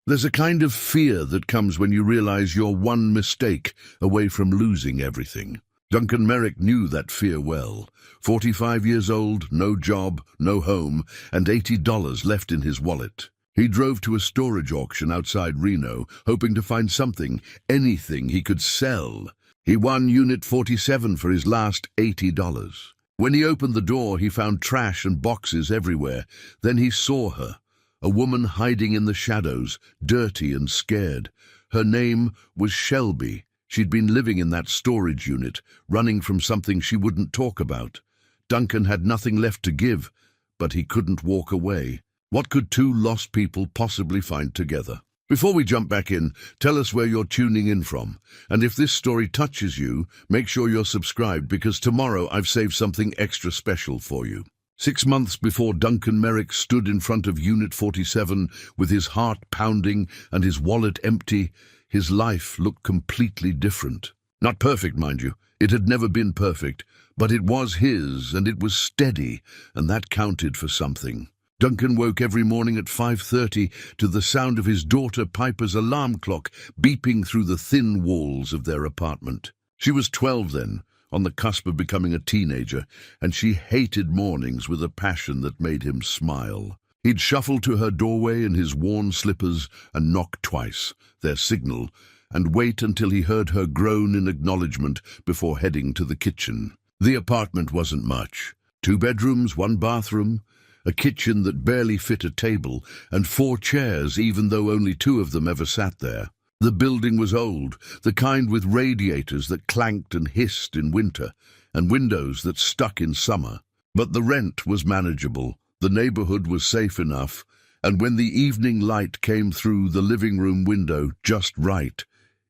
There's a kind of fear that comes when you realize you're one mistake away from losing everything. Duncan Merrick knew that fear well. 45 years old, no job, no home, and $80 left in his wallet. He drove to a storage auction outside Reno, hoping to find something, anything he could sell. He won Unit 47 for his last $80. When he opened the door, he found trash and boxes everywhere. Then he saw her, a woman hiding in the shadows, dirty and scared. Her name was Shelby. She'd been living in that storage unit, running from something she wouldn't talk about. Duncan had nothing left to give, but he couldn't walk away. What could two lost people possibly find together? Before we jump back in, tell us where you're tuning in from. And if this story touches you, make sure you're subscribed, because tomorrow I've saved something extra special for you. 6 months before Duncan Merrick stood in front of Unit 47 with his heart pounding and his wallet empty, his life looked completely different. Not perfect, mind you. It had never been perfect, but it was his, and it was steady, and that counted for something. Duncan woke every morning at 5:30 to the sound of his daughter Piper's alarm clock beeping through the thin walls of their apartment. She was 12 then, on the cusp of becoming a teenager, and she hated mornings with a passion that made him smile. He'd shuffle to her doorway in his worn slippers and knock twice, their signal, and wait until he heard her groan in acknowledgement before heading to the kitchen. The apartment wasn't much. 2 bedrooms, 1 bathroom, a kitchen that barely fit a table, and 4 chairs, even though only 2 of them ever sat there. The building was old, the kind with radiators that clanked and hissed in winter, and windows that stuck in summer. But the rent was manageable, the neighborhood was safe enough, and when the evening light came through the living room window just right,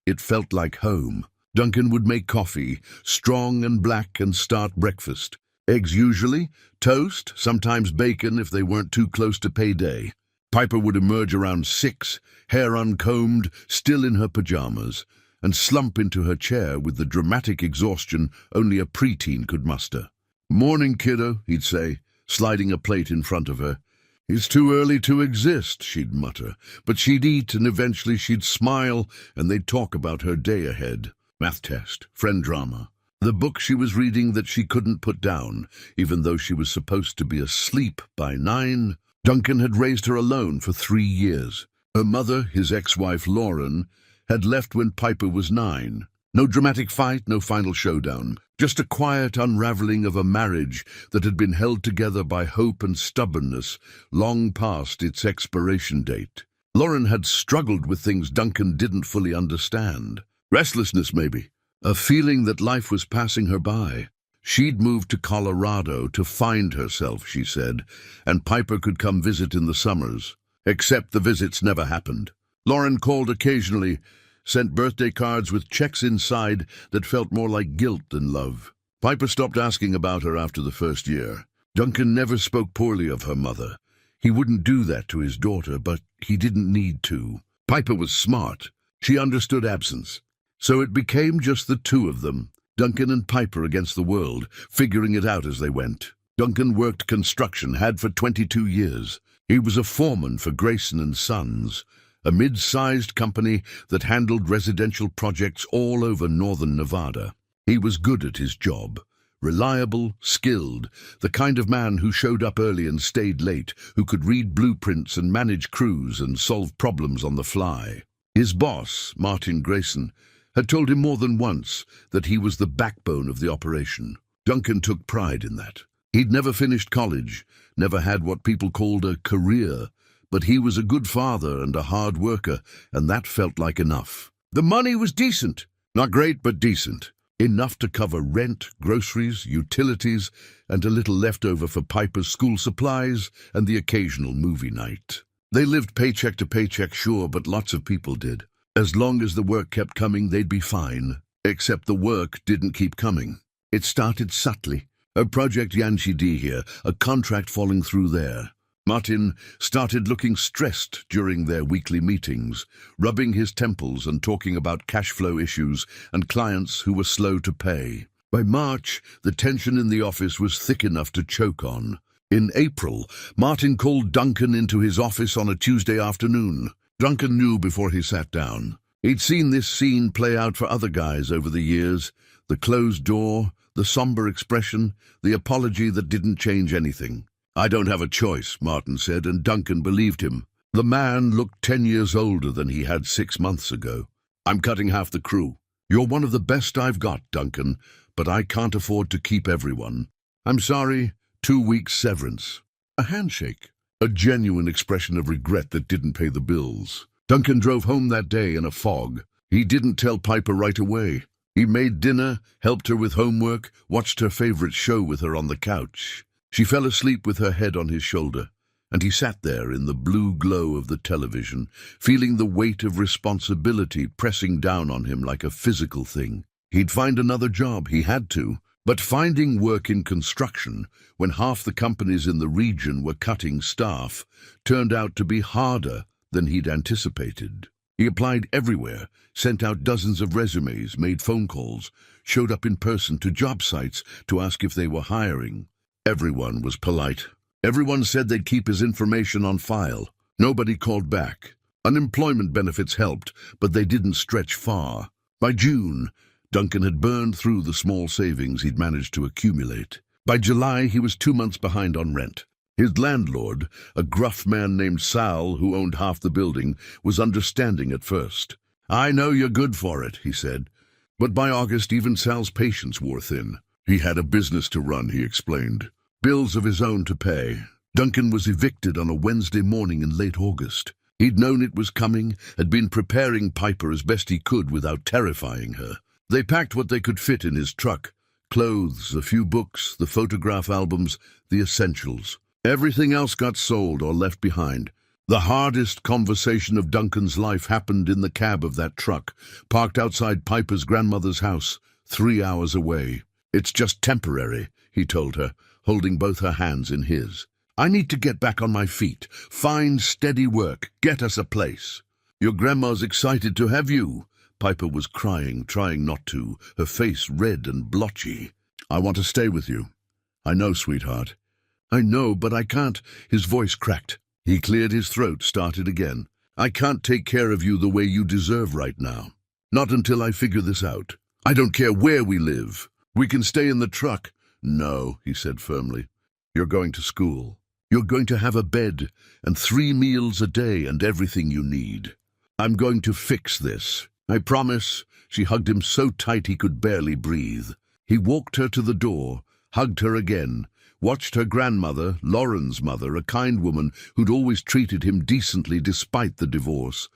it felt like home. Duncan would make coffee, strong and black, and start breakfast. Eggs usually, toast, sometimes bacon if they weren't too close to payday. Piper would emerge around 6, hair uncombed, still in her pajamas, and slump into her chair with the dramatic exhaustion only a preteen could muster. "Morning, kiddo," he'd say, sliding a plate in front of her. "It's too early to exist," she'd mutter, but she'd eat, and eventually she'd smile, and they'd talk about her day ahead. Math test, friend drama, the book she was reading that she couldn't put down, even though she was supposed to be asleep by 9. Duncan had raised her alone for 3 years. Her mother, his ex-wife Lauren, had left when Piper was 9. No dramatic fight, no final showdown, just a quiet unraveling of a marriage that had been held together by hope and stubbornness long past its expiration date. Lauren had struggled with things Duncan didn't fully understand. Restlessness, maybe. A feeling that life was passing her by. She'd moved to Colorado to find herself, she said, and Piper could come visit in the summers. Except the visits never happened. Lauren called occasionally, sent birthday cards with checks inside that felt more like guilt than love. Piper stopped asking about her after the first year. Duncan never spoke poorly of her mother. He wouldn't do that to his daughter, but he didn't need to. Piper was smart. She understood absence. So it became just the 2 of them, Duncan and Piper against the world, figuring it out as they went. Duncan worked construction, had for 22 years. He was a foreman for Grayson & Sons, a mid-sized company that handled residential projects all over northern Nevada. He was good at his job, reliable, skilled, the kind of man who showed up early and stayed late, who could read blueprints and manage crews and solve problems on the fly. His boss, Martin Grayson, had told him more than once that he was the backbone of the operation. Duncan took pride in that. He'd never finished college, never had what people called a career, but he was a good father and a hard worker, and that felt like enough. The money was decent. Not great, but decent. Enough to cover rent, groceries, utilities, and a little leftover for Piper's school supplies and the occasional movie night. They lived paycheck to paycheck, sure, but lots of people did. As long as the work kept coming, they'd be fine. Except the work didn't keep coming. It started subtly. A project Yanchi D here, a contract falling through there. Martin started looking stressed during their weekly meetings, rubbing his temples and talking about cash flow issues and clients who were slow to pay. By March, the tension in the office was thick enough to choke on. In April, Martin called Duncan into his office on a Tuesday afternoon. Duncan knew before he sat down. He'd seen this scene play out for other guys over the years. The closed door, the somber expression, the apology that didn't change anything. "I don't have a choice," Martin said, and Duncan believed him. The man looked 10 years older than he had 6 months ago. "I'm cutting half the crew. You're one of the best I've got, Duncan, but I can't afford to keep everyone. I'm sorry, 2 weeks severance." A handshake. A genuine expression of regret that didn't pay the bills. Duncan drove home that day in a fog. He didn't tell Piper right away. He made dinner, helped her with homework, watched her favorite show with her on the couch. She fell asleep with her head on his shoulder, and he sat there in the blue glow of the television, feeling the weight of responsibility pressing down on him like a physical thing. He'd find another job, he had to, but finding work in construction, when half the companies in the region were cutting staff, turned out to be harder than he'd anticipated. He applied everywhere, sent out dozens of resumes, made phone calls, showed up in person to job sites to ask if they were hiring. Everyone was polite. Everyone said they'd keep his information on file. Nobody called back. Unemployment benefits helped, but they didn't stretch far. By June, Duncan had burned through the small savings he'd managed to accumulate. By July, he was 2 months behind on rent. His landlord, a gruff man named Sal, who owned half the building, was understanding at first. "I know you're good for it," he said. But by August, even Sal's patience wore thin. He had a business to run, he explained. Bills of his own to pay. Duncan was evicted on a Wednesday morning in late August. He'd known it was coming, had been preparing Piper as best he could without terrifying her. They packed what they could fit in his truck. Clothes, a few books, the photograph albums, the essentials. Everything else got sold or left behind. The hardest conversation of Duncan's life happened in the cab of that truck, parked outside Piper's grandmother's house, 3 hours away. "It's just temporary," he told her, holding both her hands in his. "I need to get back on my feet, find steady work, get us a place." "Your grandma's excited to have you." Piper was crying, trying not to, her face red and blotchy. "I want to stay with you." "I know, sweetheart." "I know, but I can't." His voice cracked. He cleared his throat, started again. "I can't take care of you the way you deserve right now. Not until I figure this out. I don't care where we live. We can stay in the truck." "No," he said firmly. "You're going to school. You're going to have a bed and 3 meals a day and everything you need. I'm going to fix this. I promise." She hugged him so tight he could barely breathe. He walked her to the door, hugged her again, watched her grandmother, Lauren's mother, a kind woman who'd always treated him decently despite the divorce,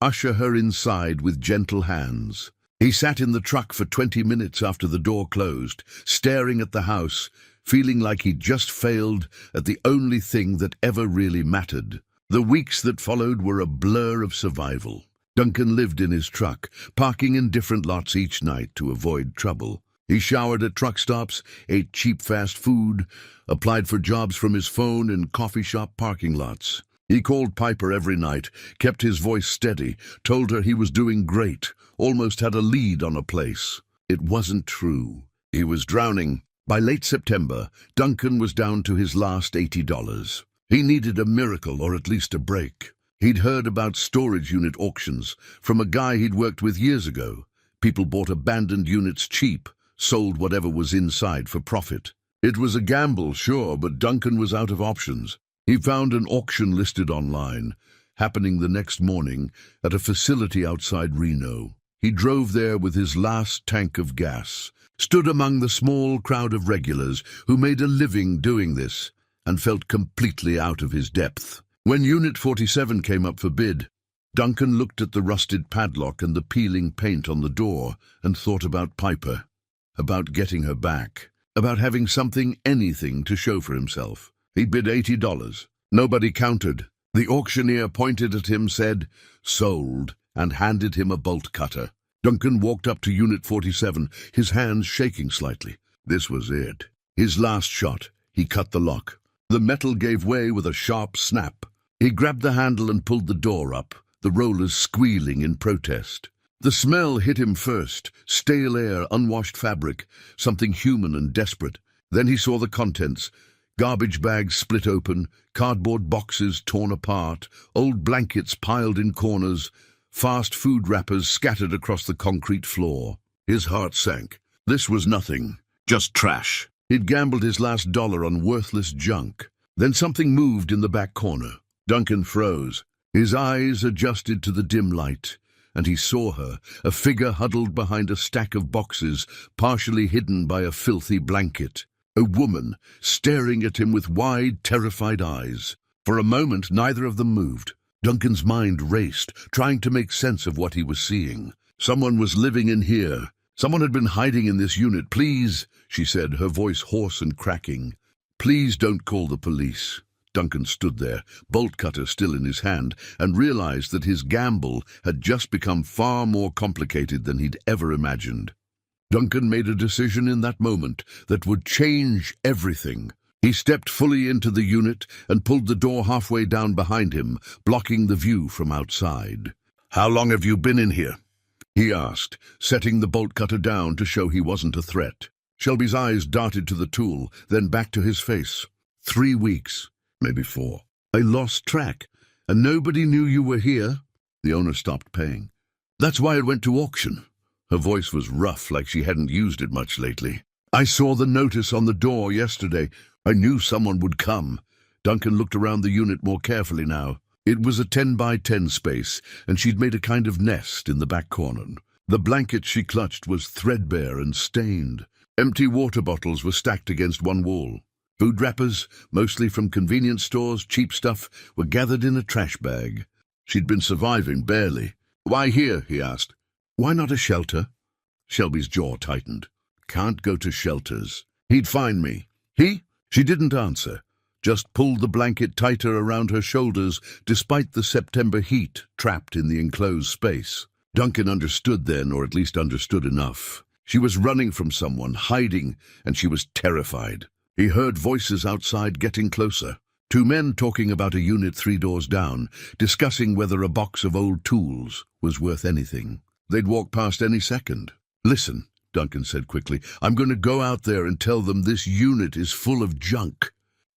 usher her inside with gentle hands. He sat in the truck for 20 minutes after the door closed, staring at the house, feeling like he'd just failed at the only thing that ever really mattered. The weeks that followed were a blur of survival. Duncan lived in his truck, parking in different lots each night to avoid trouble. He showered at truck stops, ate cheap fast food, applied for jobs from his phone in coffee shop parking lots. He called Piper every night, kept his voice steady, told her he was doing great, almost had a lead on a place. It wasn't true. He was drowning. By late September, Duncan was down to his last $80. He needed a miracle or at least a break. He'd heard about storage unit auctions from a guy he'd worked with years ago. People bought abandoned units cheap, sold whatever was inside for profit. It was a gamble, sure, but Duncan was out of options. He found an auction listed online, happening the next morning at a facility outside Reno. He drove there with his last tank of gas, stood among the small crowd of regulars who made a living doing this, and felt completely out of his depth. When Unit 47 came up for bid, Duncan looked at the rusted padlock and the peeling paint on the door and thought about Piper, about getting her back, about having something, anything, to show for himself. He bid $80. Nobody countered. The auctioneer pointed at him, said, "Sold," and handed him a bolt cutter. Duncan walked up to Unit 47, his hands shaking slightly. This was it. His last shot. He cut the lock. The metal gave way with a sharp snap. He grabbed the handle and pulled the door up, the rollers squealing in protest. The smell hit him first, stale air, unwashed fabric, something human and desperate. Then he saw the contents, Garbage bags split open, cardboard boxes torn apart, old blankets piled in corners, fast food wrappers scattered across the concrete floor. His heart sank. This was nothing, just trash. He'd gambled his last dollar on worthless junk. Then something moved in the back corner. Duncan froze. His eyes adjusted to the dim light, and he saw her, a figure huddled behind a stack of boxes, partially hidden by a filthy blanket. A woman, staring at him with wide, terrified eyes. For a moment, neither of them moved. Duncan's mind raced, trying to make sense of what he was seeing. Someone was living in here. Someone had been hiding in this unit. Please, she said, her voice hoarse and cracking. Please don't call the police. Duncan stood there, bolt cutter still in his hand, and realized that his gamble had just become far more complicated than he'd ever imagined. Duncan made a decision in that moment that would change everything. He stepped fully into the unit and pulled the door halfway down behind him, blocking the view from outside. "How long have you been in here?" he asked, setting the bolt cutter down to show he wasn't a threat. Shelby's eyes darted to the tool, then back to his face. 3 weeks, maybe 4. I lost track, and nobody knew you were here. The owner stopped paying. That's why it went to auction. Her voice was rough, like she hadn't used it much lately. I saw the notice on the door yesterday. I knew someone would come. Duncan looked around the unit more carefully now. It was a 10 by 10 space, and she'd made a kind of nest in the back corner. The blanket she clutched was threadbare and stained. Empty water bottles were stacked against one wall. Food wrappers, mostly from convenience stores, cheap stuff, were gathered in a trash bag. She'd been surviving barely. "Why here?" he asked. "Why not a shelter?" Shelby's jaw tightened. "Can't go to shelters. He'd find me." "He?" She didn't answer, just pulled the blanket tighter around her shoulders despite the September heat trapped in the enclosed space. Duncan understood then, or at least understood enough. She was running from someone, hiding, and she was terrified. He heard voices outside getting closer. 2 men talking about a unit 3 doors down, discussing whether a box of old tools was worth anything. They'd walk past any second. "Listen," Duncan said quickly, "I'm going to go out there and tell them this unit is full of junk.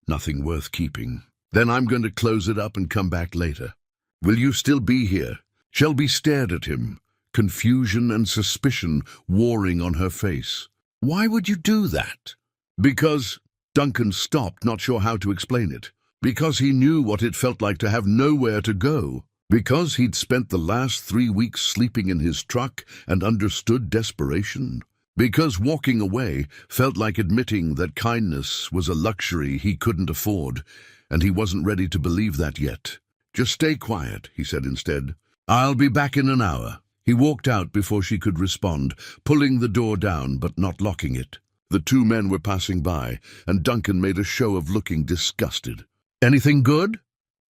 Nothing worth keeping. Then I'm going to close it up and come back later. Will you still be here?" Shelby stared at him, confusion and suspicion warring on her face. "Why would you do that?" "Because—" Duncan stopped, not sure how to explain it. "Because he knew what it felt like to have nowhere to go. Because he'd spent the last 3 weeks sleeping in his truck and understood desperation. Because walking away felt like admitting that kindness was a luxury he couldn't afford, and he wasn't ready to believe that yet. "Just stay quiet," he said instead. "I'll be back in an hour." He walked out before she could respond, pulling the door down but not locking it. The 2 men were passing by, and Duncan made a show of looking disgusted. "Anything good?"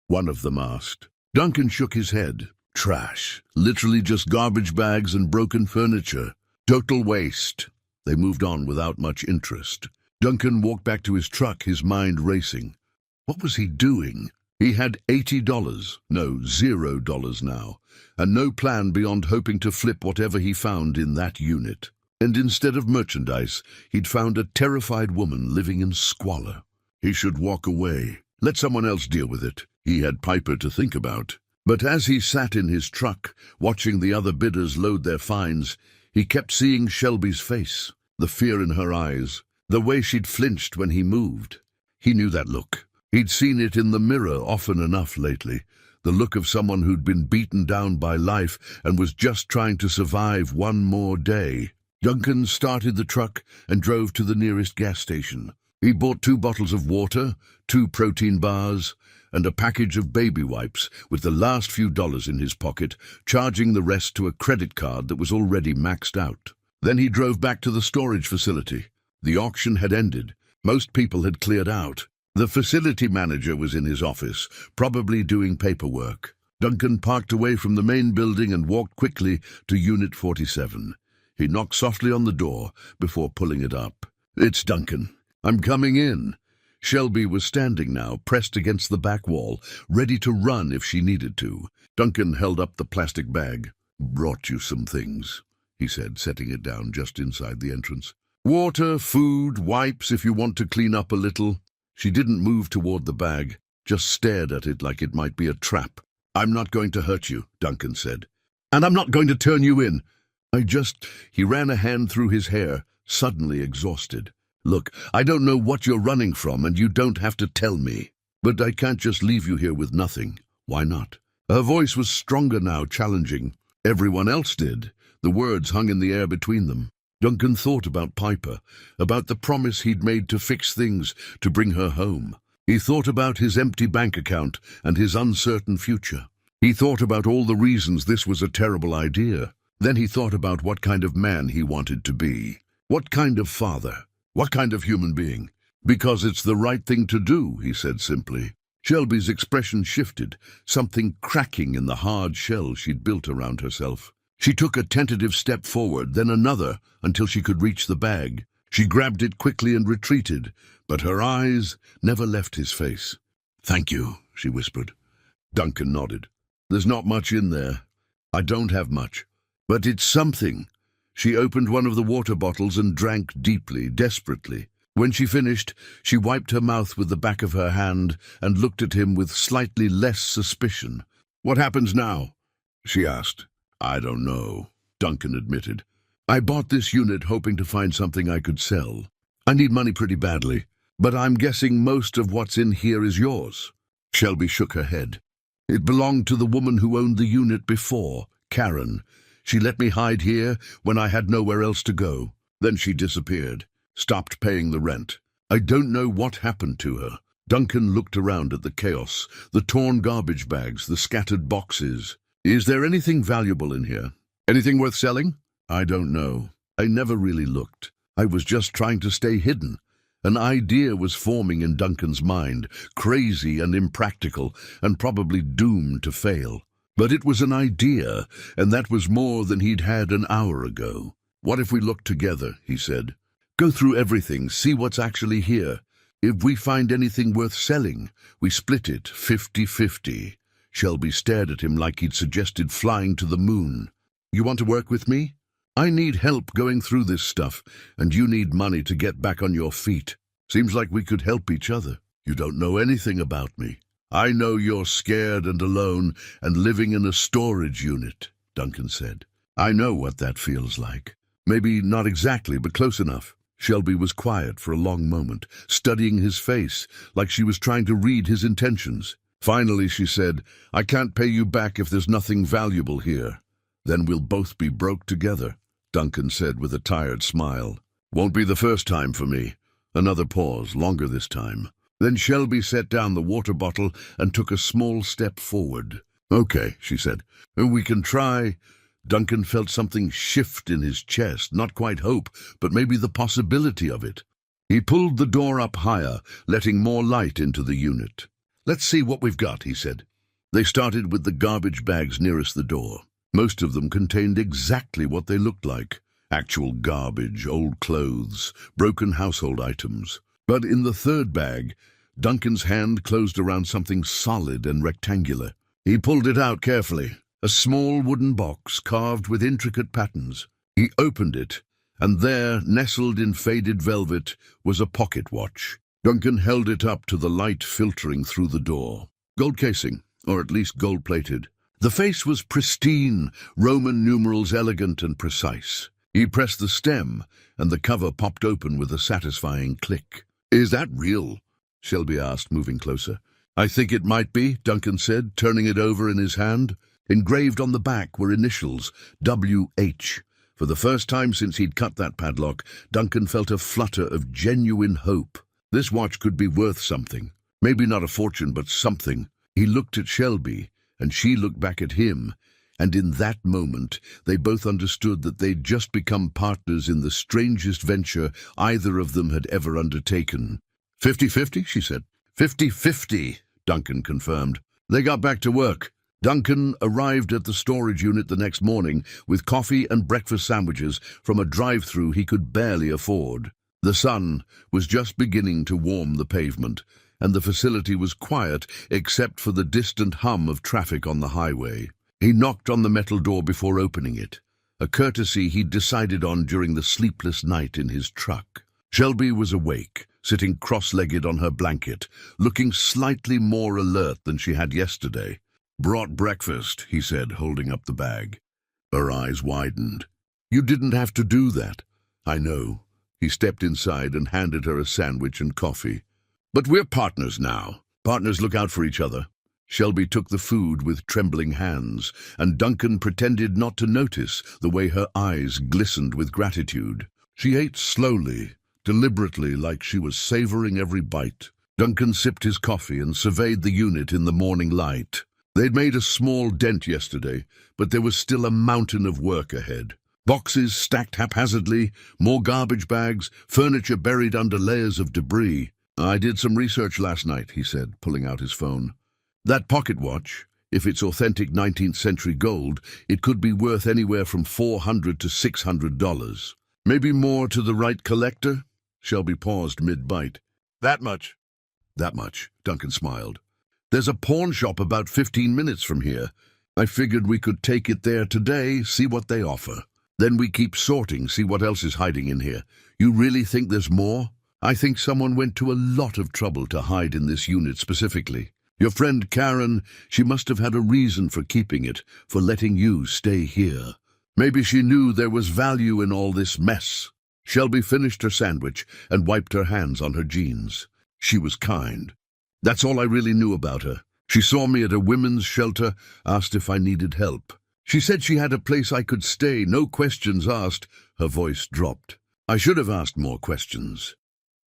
one of them asked. Duncan shook his head. "Trash. Literally just garbage bags and broken furniture. Total waste." They moved on without much interest. Duncan walked back to his truck, his mind racing. What was he doing? He had $80, no, $0 now, and no plan beyond hoping to flip whatever he found in that unit. And instead of merchandise, he'd found a terrified woman living in squalor. He should walk away. Let someone else deal with it. He had Piper to think about. But as he sat in his truck, watching the other bidders load their finds, he kept seeing Shelby's face, the fear in her eyes, the way she'd flinched when he moved. He knew that look. He'd seen it in the mirror often enough lately, the look of someone who'd been beaten down by life and was just trying to survive one more day. Duncan started the truck and drove to the nearest gas station. He bought 2 bottles of water, 2 protein bars, and a package of baby wipes with the last few dollars in his pocket, charging the rest to a credit card that was already maxed out. Then he drove back to the storage facility. The auction had ended. Most people had cleared out. The facility manager was in his office, probably doing paperwork. Duncan parked away from the main building and walked quickly to Unit 47. He knocked softly on the door before pulling it up. "It's Duncan. I'm coming in." Shelby was standing now, pressed against the back wall, ready to run if she needed to. Duncan held up the plastic bag. "Brought you some things," he said, setting it down just inside the entrance. "Water, food, wipes if you want to clean up a little." She didn't move toward the bag, just stared at it like it might be a trap. "I'm not going to hurt you," Duncan said. "And I'm not going to turn you in. He ran a hand through his hair, suddenly exhausted. "Look, I don't know what you're running from, and you don't have to tell me. But I can't just leave you here with nothing." "Why not?" Her voice was stronger now, challenging. Everyone else did. The words hung in the air between them. Duncan thought about Piper, about the promise he'd made to fix things, to bring her home. He thought about his empty bank account and his uncertain future. He thought about all the reasons this was a terrible idea. Then he thought about what kind of man he wanted to be. What kind of father? What kind of human being? "Because it's the right thing to do," he said simply. Shelby's expression shifted, something cracking in the hard shell she'd built around herself. She took a tentative step forward, then another, until she could reach the bag. She grabbed it quickly and retreated, but her eyes never left his face. "Thank you," she whispered. Duncan nodded. "There's not much in there. I don't have much. But it's something." She opened one of the water bottles and drank deeply, desperately. When she finished, she wiped her mouth with the back of her hand and looked at him with slightly less suspicion. "What happens now?" she asked. "I don't know," Duncan admitted. "I bought this unit hoping to find something I could sell. I need money pretty badly, but I'm guessing most of what's in here is yours." Shelby shook her head. "It belonged to the woman who owned the unit before, Karen. She let me hide here when I had nowhere else to go. Then she disappeared, stopped paying the rent. I don't know what happened to her." Duncan looked around at the chaos, the torn garbage bags, the scattered boxes. "Is there anything valuable in here? Anything worth selling?" "I don't know. I never really looked. I was just trying to stay hidden." An idea was forming in Duncan's mind, crazy and impractical, and probably doomed to fail. But it was an idea, and that was more than he'd had an hour ago. "What if we look together?" he said. "Go through everything, see what's actually here. If we find anything worth selling, we split it 50-50. Shelby stared at him like he'd suggested flying to the moon. "You want to work with me? I need help going through this stuff, and you need money to get back on your feet. Seems like we could help each other. You don't know anything about me. I know you're scared and alone and living in a storage unit," Duncan said. "I know what that feels like. Maybe not exactly, but close enough." Shelby was quiet for a long moment, studying his face, like she was trying to read his intentions. Finally, she said, "I can't pay you back if there's nothing valuable here." "Then we'll both be broke together," Duncan said with a tired smile. "Won't be the first time for me." Another pause, longer this time. Then Shelby set down the water bottle and took a small step forward. "Okay," she said. "We can try." Duncan felt something shift in his chest, not quite hope, but maybe the possibility of it. He pulled the door up higher, letting more light into the unit. "Let's see what we've got," he said. They started with the garbage bags nearest the door. Most of them contained exactly what they looked like. Actual garbage, old clothes, broken household items. But in the third bag, Duncan's hand closed around something solid and rectangular. He pulled it out carefully. A small wooden box carved with intricate patterns. He opened it, and there, nestled in faded velvet, was a pocket watch. Duncan held it up to the light filtering through the door. Gold casing, or at least gold-plated. The face was pristine, Roman numerals elegant and precise. He pressed the stem, and the cover popped open with a satisfying click. "Is that real?" Shelby asked, moving closer. "I think it might be," Duncan said, turning it over in his hand. Engraved on the back were initials, W.H. For the first time since he'd cut that padlock, Duncan felt a flutter of genuine hope. This watch could be worth something. Maybe not a fortune, but something. He looked at Shelby, and she looked back at him, and in that moment they both understood that they'd just become partners in the strangest venture either of them had ever undertaken. 50-50, she said. 50-50, Duncan confirmed. They got back to work. Duncan arrived at the storage unit the next morning with coffee and breakfast sandwiches from a drive-through he could barely afford. The sun was just beginning to warm the pavement, and the facility was quiet except for the distant hum of traffic on the highway. He knocked on the metal door before opening it, a courtesy he'd decided on during the sleepless night in his truck. Shelby was awake, sitting cross-legged on her blanket, looking slightly more alert than she had yesterday. "Brought breakfast," he said, holding up the bag. Her eyes widened. "You didn't have to do that." "I know." He stepped inside and handed her a sandwich and coffee. "But we're partners now. Partners look out for each other." Shelby took the food with trembling hands, and Duncan pretended not to notice the way her eyes glistened with gratitude. She ate slowly, deliberately, like she was savoring every bite. Duncan sipped his coffee and surveyed the unit in the morning light. They'd made a small dent yesterday, but there was still a mountain of work ahead. Boxes stacked haphazardly, more garbage bags, furniture buried under layers of debris. "I did some research last night," he said, pulling out his phone. "That pocket watch, if it's authentic 19th century gold, it could be worth anywhere from $400 to $600. Maybe more to the right collector?" Shelby paused mid-bite. "That much?" "That much," Duncan smiled. "There's a pawn shop about 15 minutes from here. I figured we could take it there today, see what they offer. Then we keep sorting, see what else is hiding in here. You really think there's more? I think someone went to a lot of trouble to hide in this unit specifically. Your friend Karen, she must have had a reason for keeping it, for letting you stay here. Maybe she knew there was value in all this mess." Shelby finished her sandwich and wiped her hands on her jeans. "She was kind. That's all I really knew about her. She saw me at a women's shelter, asked if I needed help. She said she had a place I could stay, no questions asked." Her voice dropped. "I should have asked more questions."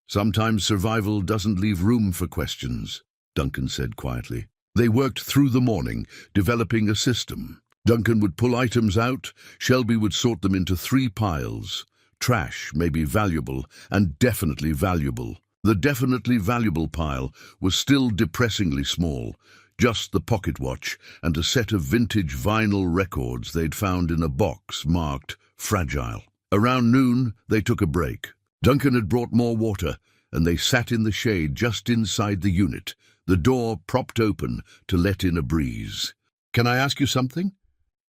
"Sometimes survival doesn't leave room for questions," Duncan said quietly. They worked through the morning, developing a system. Duncan would pull items out, Shelby would sort them into 3 piles. Trash, maybe valuable, and definitely valuable. The definitely valuable pile was still depressingly small, just the pocket watch and a set of vintage vinyl records they'd found in a box marked fragile. Around noon, they took a break. Duncan had brought more water, and they sat in the shade just inside the unit, the door propped open to let in a breeze. "Can I ask you something?"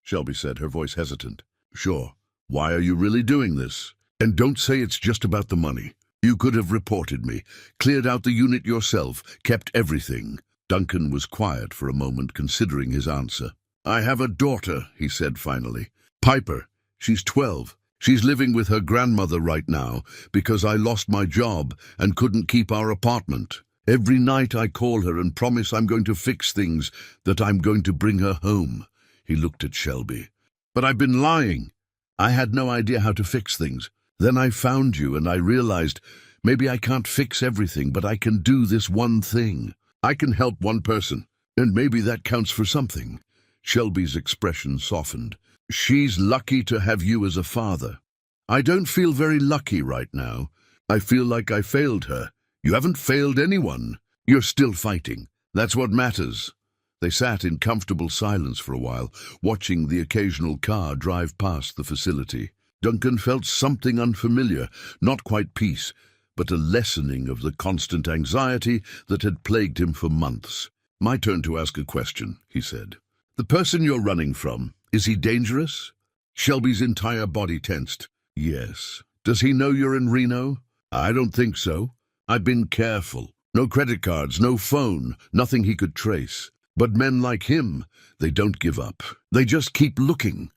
Shelby said, her voice hesitant. "Sure. Why are you really doing this? And don't say it's just about the money. You could have reported me, cleared out the unit yourself, kept everything." Duncan was quiet for a moment, considering his answer. "I have a daughter," he said finally. "Piper. She's 12. She's living with her grandmother right now because I lost my job and couldn't keep our apartment. Every night I call her and promise I'm going to fix things, that I'm going to bring her home." He looked at Shelby. "But I've been lying. I had no idea how to fix things. Then I found you and I realized maybe I can't fix everything, but I can do this one thing. I can help one person, and maybe that counts for something." Shelby's expression softened. "She's lucky to have you as a father. I don't feel very lucky right now. I feel like I failed her. You haven't failed anyone. You're still fighting. That's what matters." They sat in comfortable silence for a while, watching the occasional car drive past the facility. Duncan felt something unfamiliar, not quite peace, but a lessening of the constant anxiety that had plagued him for months. "My turn to ask a question," he said. "The person you're running from, is he dangerous?" Shelby's entire body tensed. "Yes." "Does he know you're in Reno?" "I don't think so. I've been careful. No credit cards, no phone, nothing he could trace. But men like him, they don't give up. They just keep looking."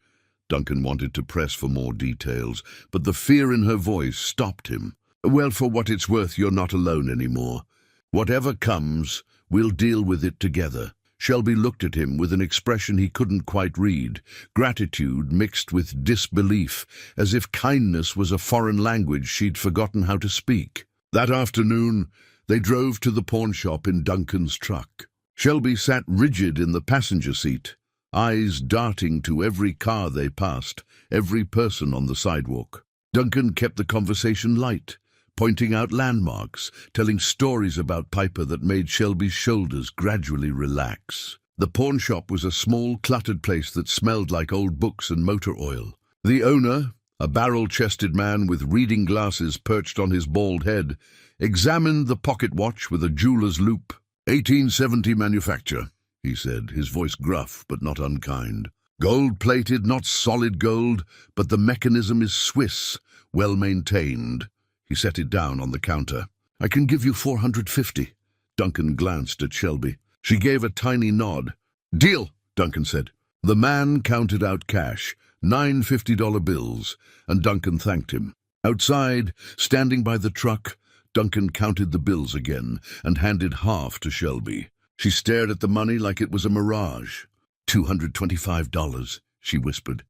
Duncan wanted to press for more details, but the fear in her voice stopped him. "Well, for what it's worth, you're not alone anymore. Whatever comes, we'll deal with it together." Shelby looked at him with an expression he couldn't quite read, gratitude mixed with disbelief, as if kindness was a foreign language she'd forgotten how to speak. That afternoon, they drove to the pawn shop in Duncan's truck. Shelby sat rigid in the passenger seat, eyes darting to every car they passed, every person on the sidewalk. Duncan kept the conversation light, pointing out landmarks, telling stories about Piper that made Shelby's shoulders gradually relax. The pawn shop was a small, cluttered place that smelled like old books and motor oil. The owner, a barrel-chested man with reading glasses perched on his bald head, examined the pocket watch with a jeweler's loupe. "1870 manufacture," he said, his voice gruff but not unkind. "Gold-plated, not solid gold, but the mechanism is Swiss, well-maintained." He set it down on the counter. I can give you $450. Duncan glanced at Shelby. She gave a tiny nod. Deal, Duncan said. The man counted out cash, 9 $50 bills, and Duncan thanked him. Outside, standing by the truck, Duncan counted the bills again and handed half to Shelby. She stared at the money like it was a mirage. $225, she whispered.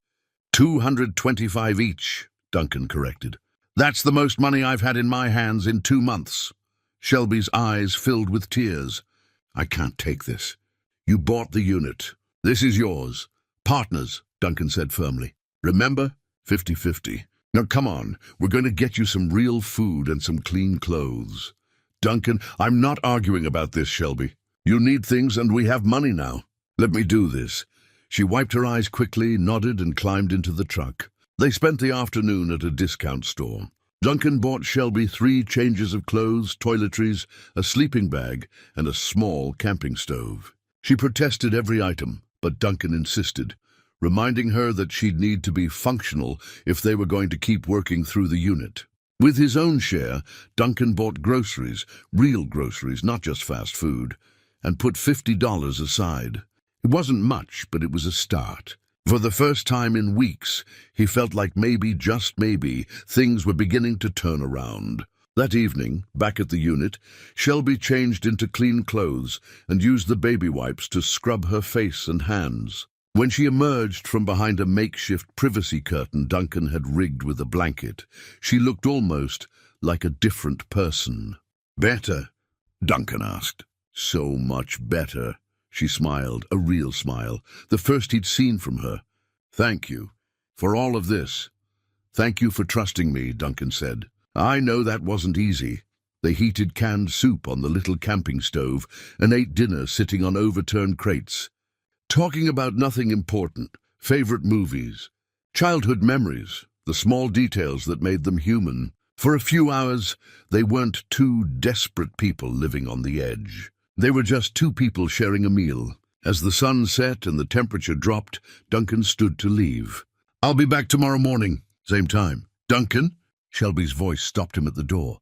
$225 each, Duncan corrected. That's the most money I've had in my hands in 2 months. Shelby's eyes filled with tears. I can't take this. You bought the unit. This is yours. Partners, Duncan said firmly. Remember? 50-50. Now come on, we're going to get you some real food and some clean clothes. Duncan, I'm not arguing about this, Shelby. You need things and we have money now. Let me do this. She wiped her eyes quickly, nodded and climbed into the truck. They spent the afternoon at a discount store. Duncan bought Shelby 3 changes of clothes, toiletries, a sleeping bag, and a small camping stove. She protested every item, but Duncan insisted, reminding her that she'd need to be functional if they were going to keep working through the unit. With his own share, Duncan bought groceries, real groceries, not just fast food, and put $50 aside. It wasn't much, but it was a start. For the first time in weeks, he felt like maybe, just maybe, things were beginning to turn around. That evening, back at the unit, Shelby changed into clean clothes and used the baby wipes to scrub her face and hands. When she emerged from behind a makeshift privacy curtain Duncan had rigged with a blanket, she looked almost like a different person. Better? Duncan asked. So much better. She smiled, a real smile, the first he'd seen from her. Thank you for all of this. Thank you for trusting me, Duncan said. I know that wasn't easy. They heated canned soup on the little camping stove and ate dinner sitting on overturned crates, talking about nothing important, favorite movies, childhood memories, the small details that made them human. For a few hours, they weren't 2 desperate people living on the edge. They were just 2 people sharing a meal. As the sun set and the temperature dropped, Duncan stood to leave. I'll be back tomorrow morning, same time. Duncan? Shelby's voice stopped him at the door.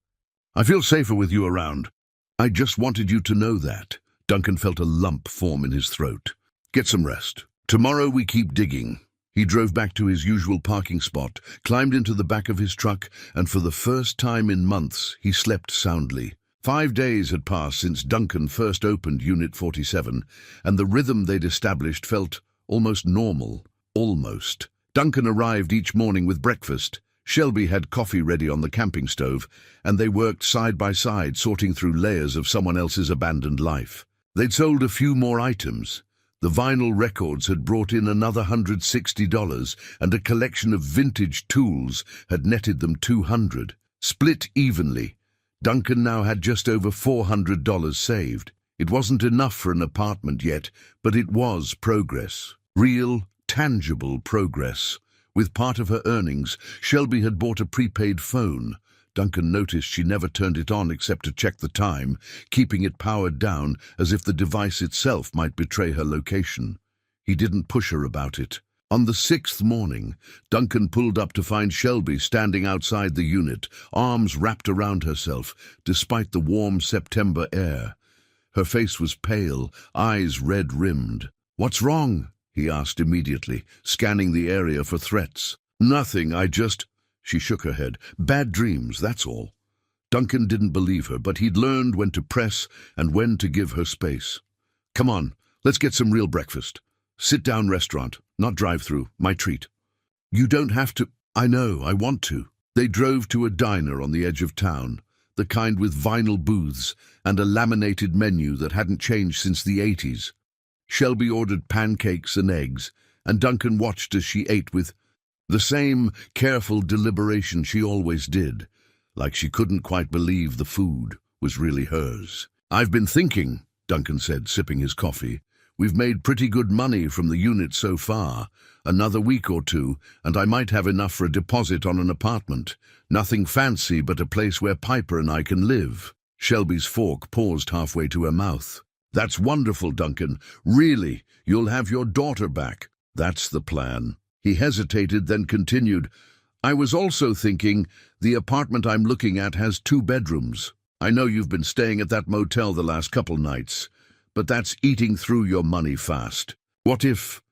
I feel safer with you around. I just wanted you to know that. Duncan felt a lump form in his throat. Get some rest. Tomorrow we keep digging. He drove back to his usual parking spot, climbed into the back of his truck, and for the first time in months, he slept soundly. 5 days had passed since Duncan first opened Unit 47, and the rhythm they'd established felt almost normal. Almost. Duncan arrived each morning with breakfast. Shelby had coffee ready on the camping stove, and they worked side by side, sorting through layers of someone else's abandoned life. They'd sold a few more items. The vinyl records had brought in another $160, and a collection of vintage tools had netted them $200. Split evenly, Duncan now had just over $400 saved. It wasn't enough for an apartment yet, but it was progress. Real, tangible progress. With part of her earnings, Shelby had bought a prepaid phone. Duncan noticed she never turned it on except to check the time, keeping it powered down as if the device itself might betray her location. He didn't push her about it. On the 6th morning, Duncan pulled up to find Shelby standing outside the unit, arms wrapped around herself, despite the warm September air. Her face was pale, eyes red-rimmed. "What's wrong?" he asked immediately, scanning the area for threats. "Nothing, She shook her head. "Bad dreams, that's all." Duncan didn't believe her, but he'd learned when to press and when to give her space. "Come on, let's get some real breakfast. Sit-down restaurant, not drive-through, my treat." "You don't have to." "I know, I want to." They drove to a diner on the edge of town, the kind with vinyl booths and a laminated menu that hadn't changed since the 80s. Shelby ordered pancakes and eggs, and Duncan watched as she ate with the same careful deliberation she always did, like she couldn't quite believe the food was really hers. "I've been thinking," Duncan said, sipping his coffee. "We've made pretty good money from the unit so far. Another week or 2, and I might have enough for a deposit on an apartment. Nothing fancy, but a place where Piper and I can live." Shelby's fork paused halfway to her mouth. "That's wonderful, Duncan. Really, you'll have your daughter back." "That's the plan." He hesitated, then continued, "I was also thinking the apartment I'm looking at has 2 bedrooms. I know you've been staying at that motel the last couple nights, but that's eating through your money fast. What if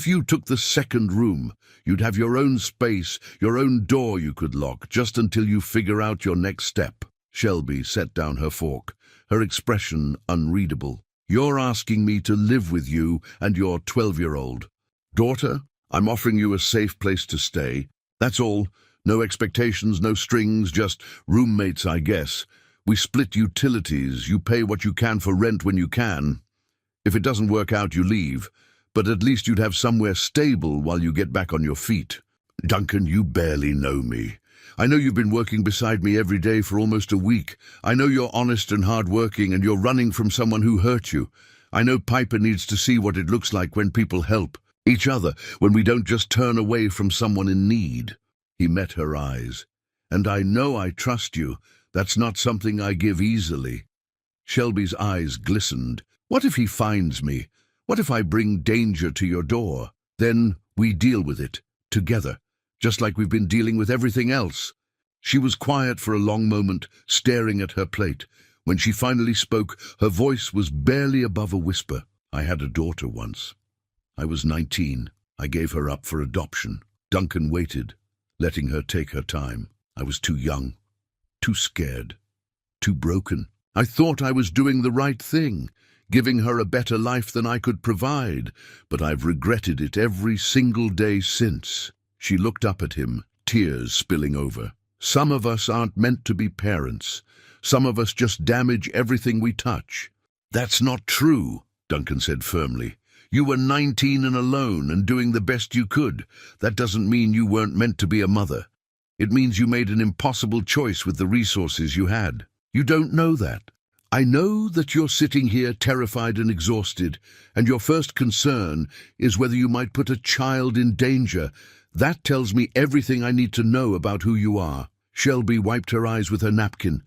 you took the second room? You'd have your own space, your own door you could lock, just until you figure out your next step. Shelby set down her fork, her expression unreadable. You're asking me to live with you and your 12-year-old daughter? I'm offering you a safe place to stay. That's all. No expectations, no strings, just roommates, I guess. We split utilities. You pay what you can for rent when you can. If it doesn't work out, you leave. But at least you'd have somewhere stable while you get back on your feet. Duncan, you barely know me. I know you've been working beside me every day for almost a week. I know you're honest and hard-working, and you're running from someone who hurt you. I know Piper needs to see what it looks like when people help each other, when we don't just turn away from someone in need. He met her eyes. And I know I trust you. That's not something I give easily. Shelby's eyes glistened. What if he finds me? What if I bring danger to your door? Then we deal with it, together, just like we've been dealing with everything else. She was quiet for a long moment, staring at her plate. When she finally spoke, her voice was barely above a whisper. I had a daughter once. I was 19. I gave her up for adoption. Duncan waited, letting her take her time. I was too young, too scared, too broken. I thought I was doing the right thing, giving her a better life than I could provide, but I've regretted it every single day since. She looked up at him, tears spilling over. Some of us aren't meant to be parents. Some of us just damage everything we touch. That's not true, Duncan said firmly. You were 19 and alone and doing the best you could. That doesn't mean you weren't meant to be a mother. It means you made an impossible choice with the resources you had. You don't know that. I know that you're sitting here terrified and exhausted, and your first concern is whether you might put a child in danger. That tells me everything I need to know about who you are. Shelby wiped her eyes with her napkin.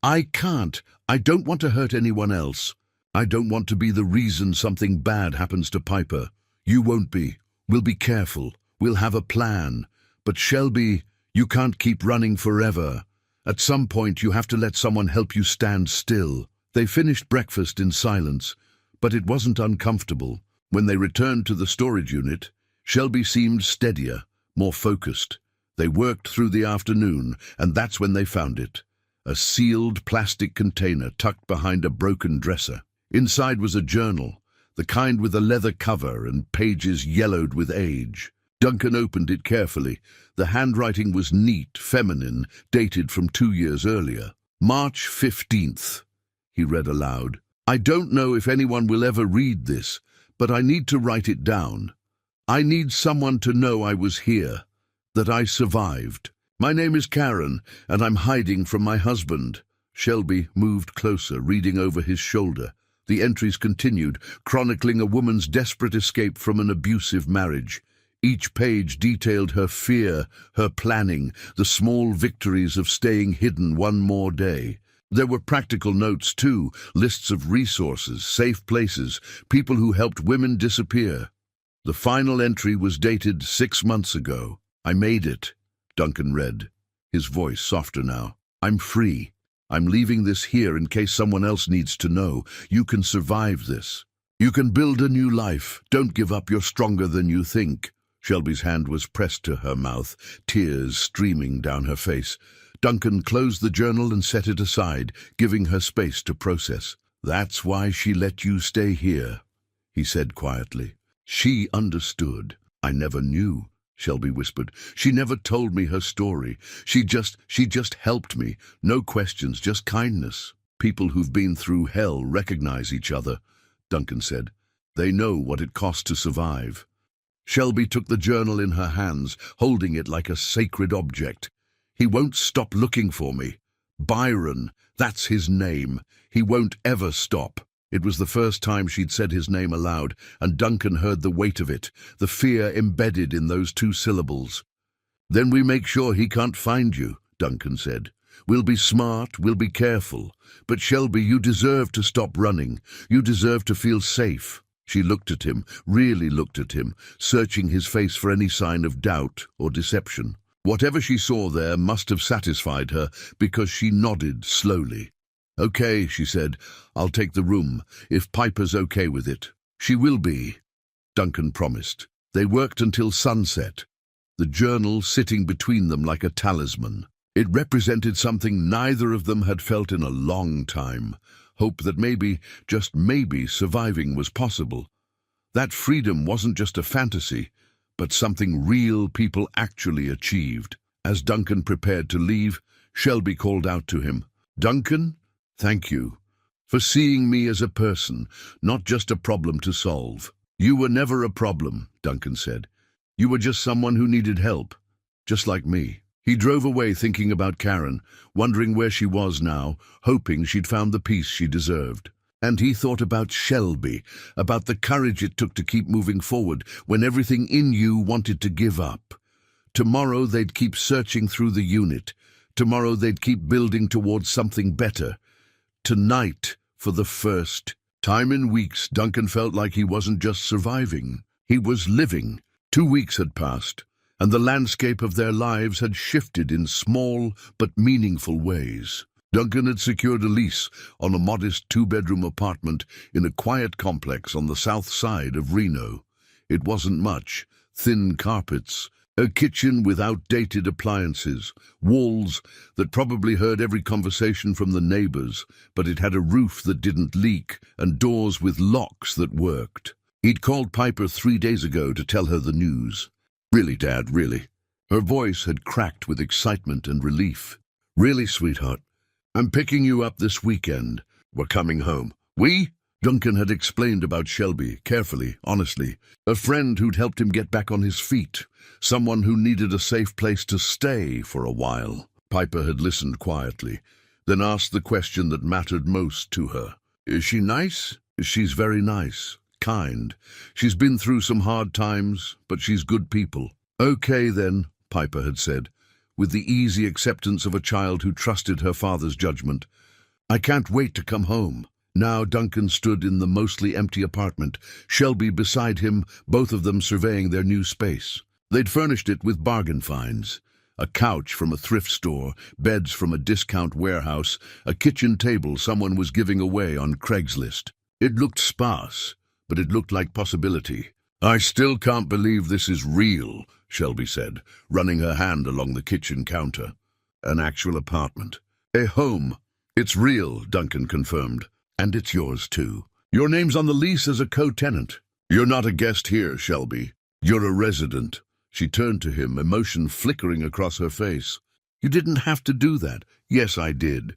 I can't. I don't want to hurt anyone else. I don't want to be the reason something bad happens to Piper. You won't be. We'll be careful. We'll have a plan. But Shelby, you can't keep running forever. At some point, you have to let someone help you stand still. They finished breakfast in silence, but it wasn't uncomfortable. When they returned to the storage unit, Shelby seemed steadier, more focused. They worked through the afternoon, and that's when they found it. A sealed plastic container tucked behind a broken dresser. Inside was a journal, the kind with a leather cover and pages yellowed with age. Duncan opened it carefully. The handwriting was neat, feminine, dated from 2 years earlier. March 15th, he read aloud. I don't know if anyone will ever read this, but I need to write it down. I need someone to know I was here, that I survived. My name is Karen, and I'm hiding from my husband. Shelby moved closer, reading over his shoulder. The entries continued, chronicling a woman's desperate escape from an abusive marriage. Each page detailed her fear, her planning, the small victories of staying hidden one more day. There were practical notes, too, lists of resources, safe places, people who helped women disappear. The final entry was dated 6 months ago. I made it, Duncan read, his voice softer now. I'm free. I'm leaving this here in case someone else needs to know. You can survive this. You can build a new life. Don't give up. You're stronger than you think. Shelby's hand was pressed to her mouth, tears streaming down her face. Duncan closed the journal and set it aside, giving her space to process. That's why she let you stay here, he said quietly. She understood. I never knew, Shelby whispered. She never told me her story. She just helped me. No questions, just kindness. People who've been through hell recognize each other, Duncan said. They know what it costs to survive. Shelby took the journal in her hands, holding it like a sacred object. He won't stop looking for me. Byron, that's his name. He won't ever stop. It was the first time she'd said his name aloud, and Duncan heard the weight of it, the fear embedded in those 2 syllables. Then we make sure he can't find you, Duncan said. We'll be smart, we'll be careful. But Shelby, you deserve to stop running. You deserve to feel safe. She looked at him, really looked at him, searching his face for any sign of doubt or deception. Whatever she saw there must have satisfied her, because she nodded slowly. Okay, she said, I'll take the room, if Piper's okay with it. She will be, Duncan promised. They worked until sunset, the journal sitting between them like a talisman. It represented something neither of them had felt in a long time, hope that maybe, just maybe, surviving was possible. That freedom wasn't just a fantasy, but something real people actually achieved. As Duncan prepared to leave, Shelby called out to him, "Duncan, thank you for seeing me as a person, not just a problem to solve." "You were never a problem," Duncan said. "You were just someone who needed help, just like me." He drove away thinking about Karen, wondering where she was now, hoping she'd found the peace she deserved. And he thought about Shelby, about the courage it took to keep moving forward when everything in you wanted to give up. Tomorrow they'd keep searching through the unit. Tomorrow they'd keep building towards something better. Tonight, for the first time in weeks, Duncan felt like he wasn't just surviving. He was living. 2 weeks had passed, and the landscape of their lives had shifted in small but meaningful ways. Duncan had secured a lease on a modest 2-bedroom apartment in a quiet complex on the south side of Reno. It wasn't much: thin carpets, a kitchen with outdated appliances, walls that probably heard every conversation from the neighbors, but it had a roof that didn't leak and doors with locks that worked. He'd called Piper 3 days ago to tell her the news. "Really, Dad, really?" Her voice had cracked with excitement and relief. "Really, sweetheart? I'm picking you up this weekend. We're coming home." "We?" Duncan had explained about Shelby, carefully, honestly. A friend who'd helped him get back on his feet. Someone who needed a safe place to stay for a while. Piper had listened quietly, then asked the question that mattered most to her. "Is she nice?" "She's very nice. Kind. She's been through some hard times, but she's good people." "Okay then," Piper had said, with the easy acceptance of a child who trusted her father's judgment. "I can't wait to come home." Now Duncan stood in the mostly empty apartment, Shelby beside him, both of them surveying their new space. They'd furnished it with bargain finds. A couch from a thrift store, beds from a discount warehouse, a kitchen table someone was giving away on Craigslist. It looked sparse, but it looked like possibility. "I still can't believe this is real," Shelby said, running her hand along the kitchen counter. "An actual apartment. A home. It's real," Duncan confirmed. "And it's yours, too. Your name's on the lease as a co-tenant." "You're not a guest here, Shelby. You're a resident." She turned to him, emotion flickering across her face. "You didn't have to do that." "Yes, I did.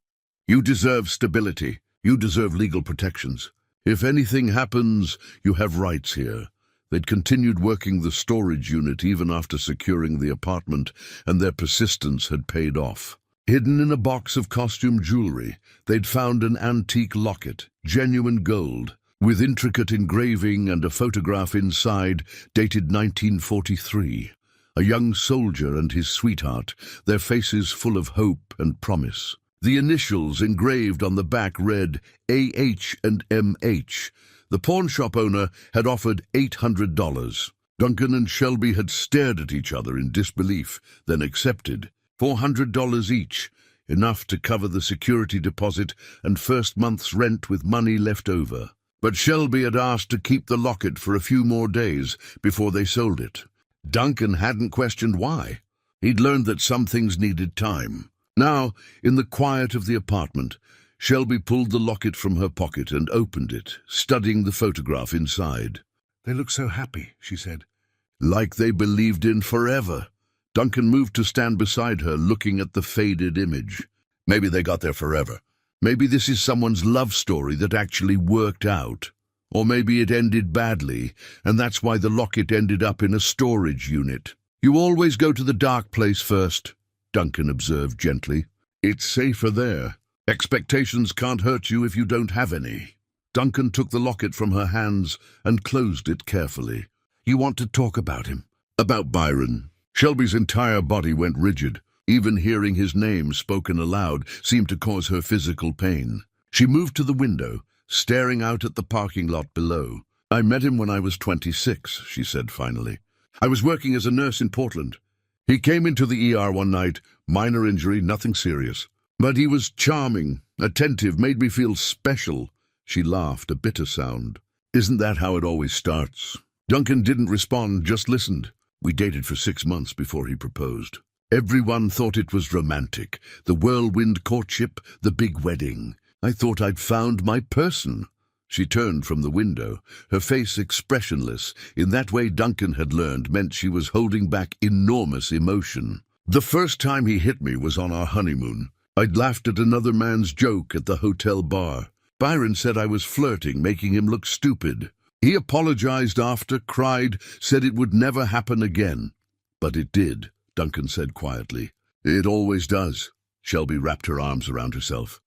You deserve stability. You deserve legal protections. If anything happens, you have rights here." They'd continued working the storage unit even after securing the apartment, and their persistence had paid off. Hidden in a box of costume jewelry, they'd found an antique locket, genuine gold, with intricate engraving and a photograph inside dated 1943. A young soldier and his sweetheart, their faces full of hope and promise. The initials engraved on the back read AH and MH. The pawnshop owner had offered $800. Duncan and Shelby had stared at each other in disbelief, then accepted. $400 each, enough to cover the security deposit and first month's rent with money left over. But Shelby had asked to keep the locket for a few more days before they sold it. Duncan hadn't questioned why. He'd learned that some things needed time. Now, in the quiet of the apartment, Shelby pulled the locket from her pocket and opened it, studying the photograph inside. "They look so happy," she said. "Like they believed in forever." Duncan moved to stand beside her, looking at the faded image. "Maybe they got there forever. Maybe this is someone's love story that actually worked out. Or maybe it ended badly, and that's why the locket ended up in a storage unit." "You always go to the dark place first," Duncan observed gently. "It's safer there. Expectations can't hurt you if you don't have any." Duncan took the locket from her hands and closed it carefully. "You want to talk about him?" "About Byron." Shelby's entire body went rigid. Even hearing his name spoken aloud seemed to cause her physical pain. She moved to the window, staring out at the parking lot below. "I met him when I was 26, she said finally. "I was working as a nurse in Portland. He came into the ER one night, minor injury, nothing serious. But he was charming, attentive, made me feel special. She laughed, a bitter sound. Isn't that how it always starts? Duncan didn't respond, just listened. We dated for 6 months before he proposed. Everyone thought it was romantic. The whirlwind courtship, the big wedding. I thought I'd found my person. She turned from the window, her face expressionless. In that way Duncan had learned meant she was holding back enormous emotion. The first time he hit me was on our honeymoon. I'd laughed at another man's joke at the hotel bar. Byron said I was flirting, making him look stupid. He apologized after, cried, said it would never happen again. But it did, Duncan said quietly. It always does. Shelby wrapped her arms around herself.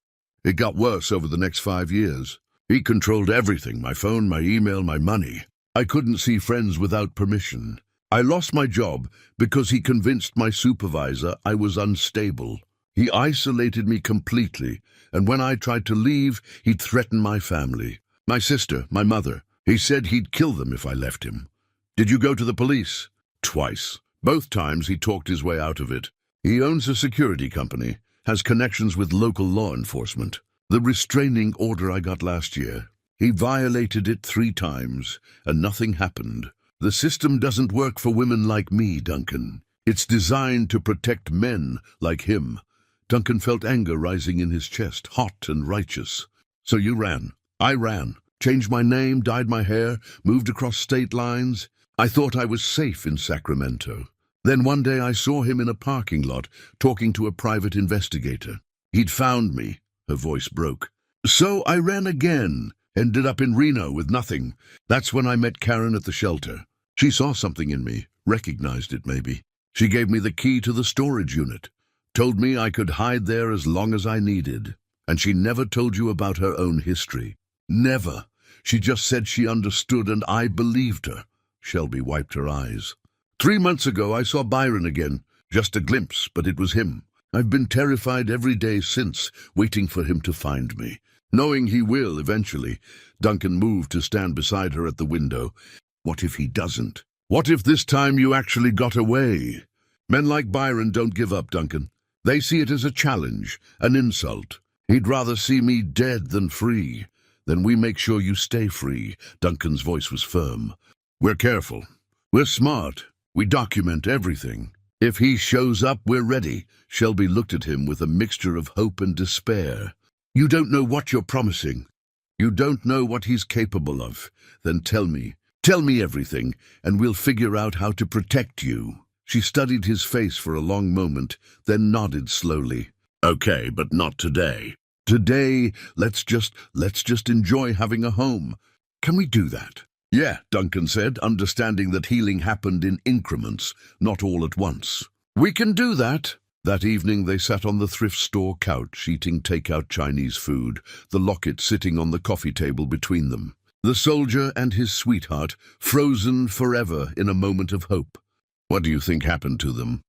It got worse over the next 5 years. He controlled everything, my phone, my email, my money. I couldn't see friends without permission. I lost my job because he convinced my supervisor I was unstable. He isolated me completely, and when I tried to leave, he'd threaten my family. My sister, my mother. He said he'd kill them if I left him. Did you go to the police? Twice. Both times he talked his way out of it. He owns a security company, has connections with local law enforcement. The restraining order I got last year, he violated it 3 times, and nothing happened. The system doesn't work for women like me, Duncan. It's designed to protect men like him. Duncan felt anger rising in his chest, hot and righteous. So you ran. I ran. Changed my name, dyed my hair, moved across state lines. I thought I was safe in Sacramento. Then one day I saw him in a parking lot, talking to a private investigator. He'd found me. Her voice broke. So I ran again, ended up in Reno with nothing. That's when I met Karen at the shelter. She saw something in me, recognized it maybe. She gave me the key to the storage unit, told me I could hide there as long as I needed. And she never told you about her own history. Never. She just said she understood and I believed her. Shelby wiped her eyes. 3 months ago I saw Byron again. Just a glimpse, but it was him. I've been terrified every day since, waiting for him to find me. Knowing he will eventually. Duncan moved to stand beside her at the window. What if he doesn't? What if this time you actually got away? Men like Byron don't give up, Duncan. They see it as a challenge, an insult. He'd rather see me dead than free. Then we make sure you stay free. Duncan's voice was firm. We're careful. We're smart. We document everything. If he shows up, we're ready. Shelby looked at him with a mixture of hope and despair. You don't know what you're promising. You don't know what he's capable of. Then tell me. Tell me everything, and we'll figure out how to protect you. She studied his face for a long moment, then nodded slowly. Okay, but not today. Today, let's just enjoy having a home. Can we do that? Yeah, Duncan said, understanding that healing happened in increments, not all at once. We can do that. That evening they sat on the thrift store couch, eating take-out Chinese food, the locket sitting on the coffee table between them. The soldier and his sweetheart, frozen forever in a moment of hope. What do you think happened to them?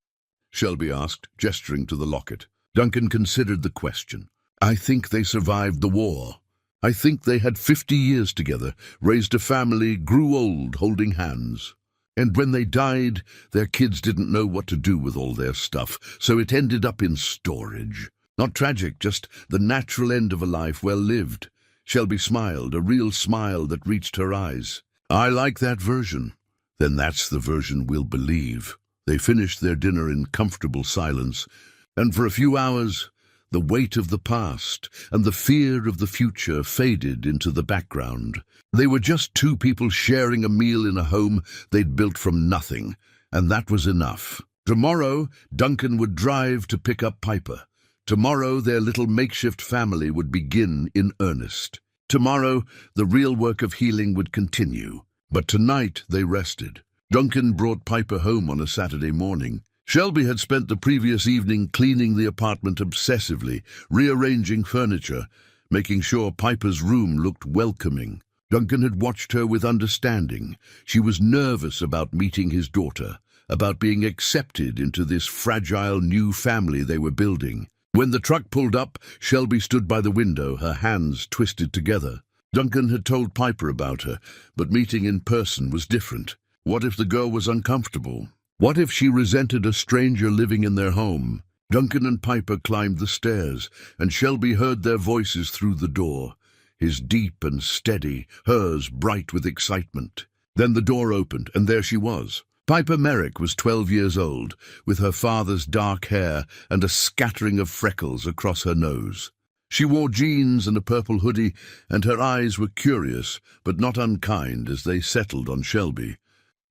Shelby asked, gesturing to the locket. Duncan considered the question. I think they survived the war. I think they had 50 years together, raised a family, grew old holding hands. And when they died, their kids didn't know what to do with all their stuff, so it ended up in storage. Not tragic, just the natural end of a life well lived. Shelby smiled, a real smile that reached her eyes. I like that version. Then that's the version we'll believe. They finished their dinner in comfortable silence, and for a few hours, the weight of the past and the fear of the future faded into the background. They were just 2 people sharing a meal in a home they'd built from nothing, and that was enough. Tomorrow, Duncan would drive to pick up Piper. Tomorrow, their little makeshift family would begin in earnest. Tomorrow, the real work of healing would continue. But tonight, they rested. Duncan brought Piper home on a Saturday morning. Shelby had spent the previous evening cleaning the apartment obsessively, rearranging furniture, making sure Piper's room looked welcoming. Duncan had watched her with understanding. She was nervous about meeting his daughter, about being accepted into this fragile new family they were building. When the truck pulled up, Shelby stood by the window, her hands twisted together. Duncan had told Piper about her, but meeting in person was different. What if the girl was uncomfortable? What if she resented a stranger living in their home? Duncan and Piper climbed the stairs, and Shelby heard their voices through the door, his deep and steady, hers bright with excitement. Then the door opened, and there she was. Piper Merrick was 12 years old, with her father's dark hair and a scattering of freckles across her nose. She wore jeans and a purple hoodie, and her eyes were curious, but not unkind as they settled on Shelby.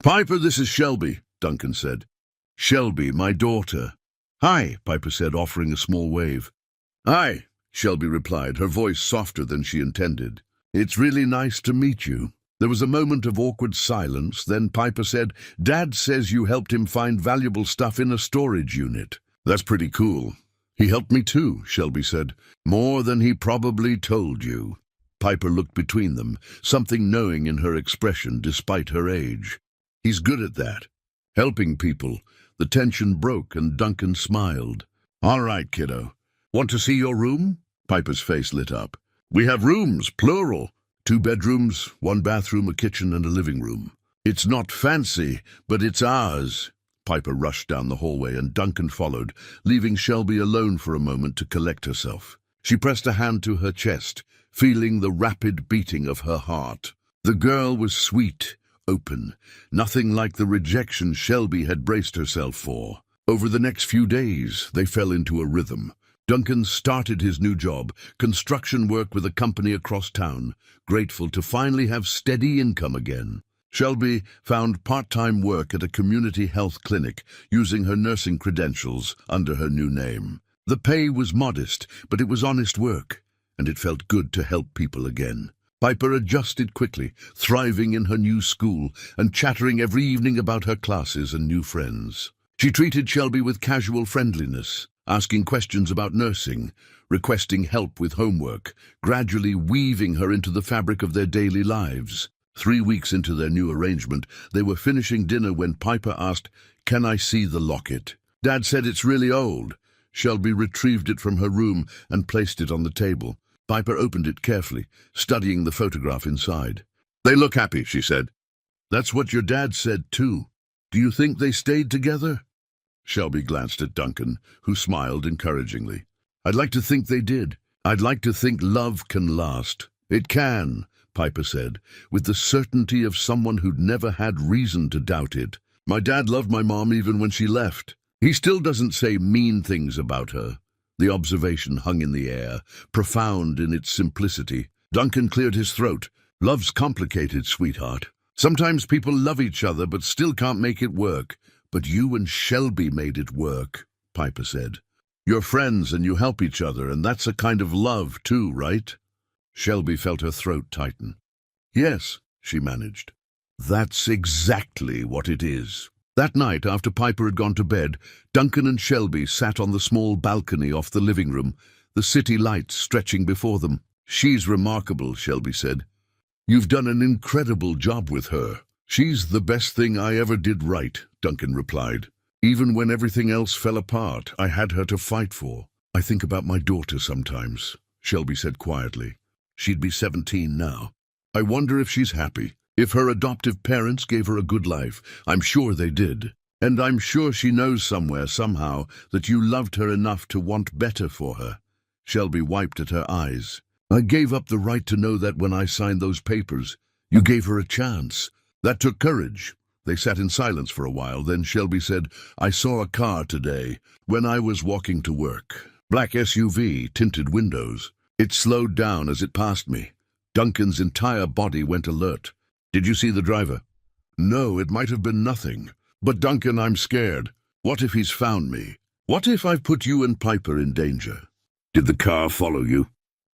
"Piper, this is Shelby," Duncan said. "Shelby, my daughter." "Hi," Piper said, offering a small wave. "Hi," Shelby replied, her voice softer than she intended. "It's really nice to meet you." There was a moment of awkward silence, then Piper said, "Dad says you helped him find valuable stuff in a storage unit." "That's pretty cool." "He helped me too," Shelby said. "More than he probably told you." Piper looked between them, something knowing in her expression despite her age. "He's good at that. Helping people." The tension broke and Duncan smiled. "All right, kiddo. Want to see your room?" Piper's face lit up. "We have rooms, plural. 2 bedrooms, 1 bathroom, a kitchen, and a living room. It's not fancy, but it's ours." Piper rushed down the hallway and Duncan followed, leaving Shelby alone for a moment to collect herself. She pressed a hand to her chest, feeling the rapid beating of her heart. The girl was sweet, open, nothing like the rejection Shelby had braced herself for. Over the next few days, they fell into a rhythm. Duncan started his new job, construction work with a company across town, grateful to finally have steady income again. Shelby found part-time work at a community health clinic, using her nursing credentials under her new name. The pay was modest, but it was honest work, and it felt good to help people again. Piper adjusted quickly, thriving in her new school and chattering every evening about her classes and new friends. She treated Shelby with casual friendliness, asking questions about nursing, requesting help with homework, gradually weaving her into the fabric of their daily lives. 3 weeks into their new arrangement, they were finishing dinner when Piper asked, "Can I see the locket?" "Dad said it's really old." Shelby retrieved it from her room and placed it on the table. Piper opened it carefully, studying the photograph inside. "They look happy," she said. "That's what your dad said too. Do you think they stayed together?" Shelby glanced at Duncan, who smiled encouragingly. "I'd like to think they did. I'd like to think love can last." "It can," Piper said, with the certainty of someone who'd never had reason to doubt it. "My dad loved my mom even when she left. He still doesn't say mean things about her." The observation hung in the air, profound in its simplicity. Duncan cleared his throat. "Love's complicated, sweetheart. Sometimes people love each other but still can't make it work. But you and Shelby made it work," Piper said. "You're friends and you help each other, and that's a kind of love too, right?" Shelby felt her throat tighten. "Yes," she managed. "That's exactly what it is." That night, after Piper had gone to bed, Duncan and Shelby sat on the small balcony off the living room, the city lights stretching before them. "She's remarkable," Shelby said. "You've done an incredible job with her." "She's the best thing I ever did right," Duncan replied. "Even when everything else fell apart, I had her to fight for." "I think about my daughter sometimes," Shelby said quietly. "She'd be 17 now. I wonder if she's happy. If her adoptive parents gave her a good life, I'm sure they did. And I'm sure she knows somewhere, somehow, that you loved her enough to want better for her." Shelby wiped at her eyes. "I gave up the right to know that when I signed those papers. You gave her a chance. That took courage." They sat in silence for a while, then Shelby said, "I saw a car today, when I was walking to work. Black SUV, tinted windows. It slowed down as it passed me. Duncan's entire body went alert. Did you see the driver?" "No, it might have been nothing. But Duncan, I'm scared. What if he's found me? What if I've put you and Piper in danger?" "Did the car follow you?"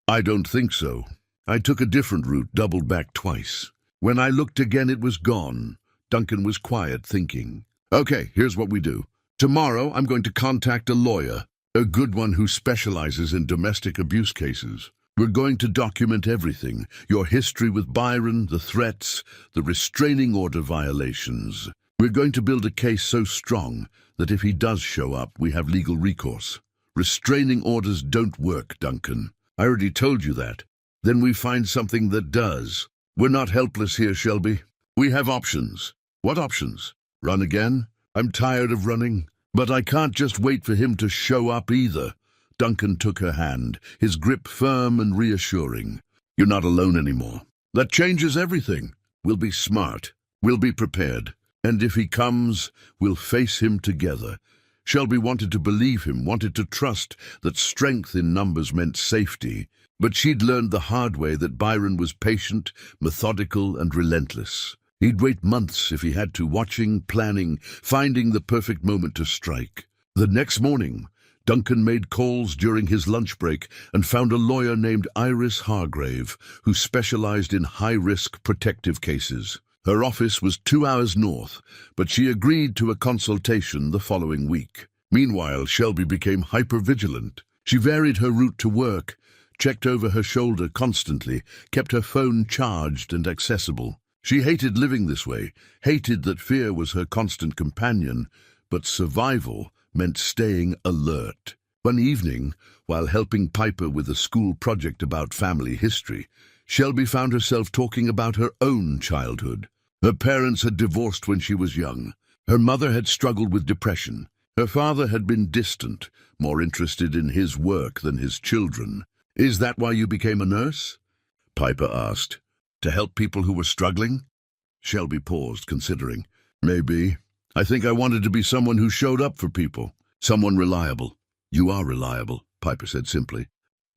"I don't think so. I took a different route, doubled back twice. When I looked again, it was gone." Duncan was quiet, thinking. "Okay, here's what we do. Tomorrow, I'm going to contact a lawyer, a good one who specializes in domestic abuse cases. We're going to document everything, your history with Byron, the threats, the restraining order violations. We're going to build a case so strong that if he does show up, we have legal recourse. Restraining orders don't work, Duncan. I already told you that. Then we find something that does. We're not helpless here, Shelby. We have options." "What options? Run again?" "I'm tired of running. But I can't just wait for him to show up either. Duncan took her hand, his grip firm and reassuring. You're not alone anymore. That changes everything. We'll be smart. We'll be prepared. And if he comes, we'll face him together. Shelby wanted to believe him, wanted to trust that strength in numbers meant safety. But she'd learned the hard way that Byron was patient, methodical, and relentless. He'd wait months if he had to, watching, planning, finding the perfect moment to strike. The next morning, Duncan made calls during his lunch break and found a lawyer named Iris Hargrave, who specialized in high-risk protective cases. Her office was 2 hours north, but she agreed to a consultation the following week. Meanwhile, Shelby became hyper-vigilant. She varied her route to work, checked over her shoulder constantly, kept her phone charged and accessible. She hated living this way, hated that fear was her constant companion, but survival meant staying alert. One evening, while helping Piper with a school project about family history, Shelby found herself talking about her own childhood. Her parents had divorced when she was young. Her mother had struggled with depression. Her father had been distant, more interested in his work than his children. Is that why you became a nurse? Piper asked. To help people who were struggling? Shelby paused, considering. Maybe. I think I wanted to be someone who showed up for people. Someone reliable. You are reliable, Piper said simply.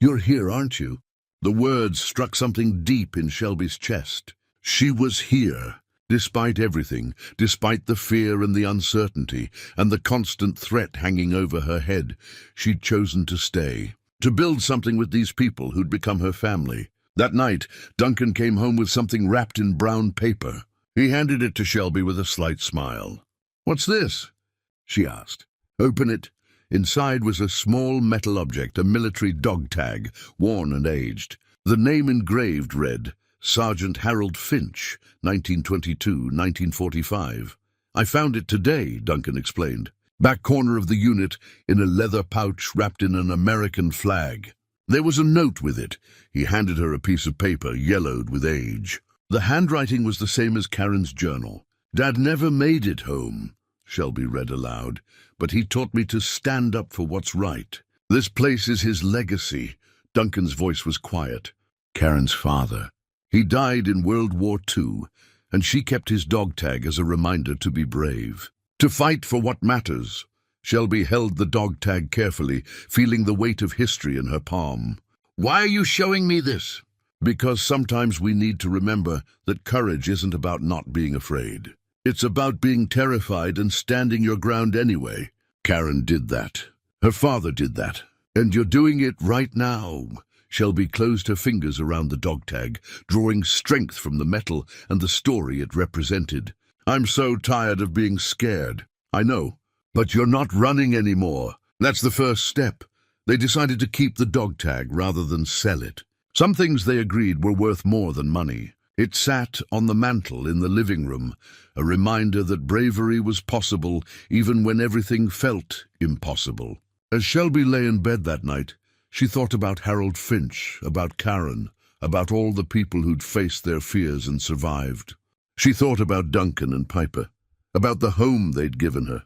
You're here, aren't you? The words struck something deep in Shelby's chest. She was here. Despite everything, despite the fear and the uncertainty, and the constant threat hanging over her head, she'd chosen to stay, to build something with these people who'd become her family. That night, Duncan came home with something wrapped in brown paper. He handed it to Shelby with a slight smile. "What's this?" she asked. "Open it." Inside was a small metal object, a military dog tag, worn and aged. The name engraved read, Sergeant Harold Finch, 1922-1945. "I found it today," Duncan explained. "Back corner of the unit, in a leather pouch wrapped in an American flag. There was a note with it." He handed her a piece of paper, yellowed with age. The handwriting was the same as Karen's journal. "Dad never made it home," Shelby read aloud, "but he taught me to stand up for what's right. This place is his legacy." Duncan's voice was quiet. Karen's father. He died in World War II, and she kept his dog tag as a reminder to be brave, to fight for what matters. Shelby held the dog tag carefully, feeling the weight of history in her palm. "Why are you showing me this?" "Because sometimes we need to remember that courage isn't about not being afraid. It's about being terrified and standing your ground anyway. Karen did that. Her father did that. And you're doing it right now." Shelby closed her fingers around the dog tag, drawing strength from the metal and the story it represented. "I'm so tired of being scared." "I know, but you're not running anymore. That's the first step." They decided to keep the dog tag rather than sell it. Some things they agreed were worth more than money. It sat on the mantel in the living room, a reminder that bravery was possible even when everything felt impossible. As Shelby lay in bed that night, she thought about Harold Finch, about Karen, about all the people who'd faced their fears and survived. She thought about Duncan and Piper, about the home they'd given her.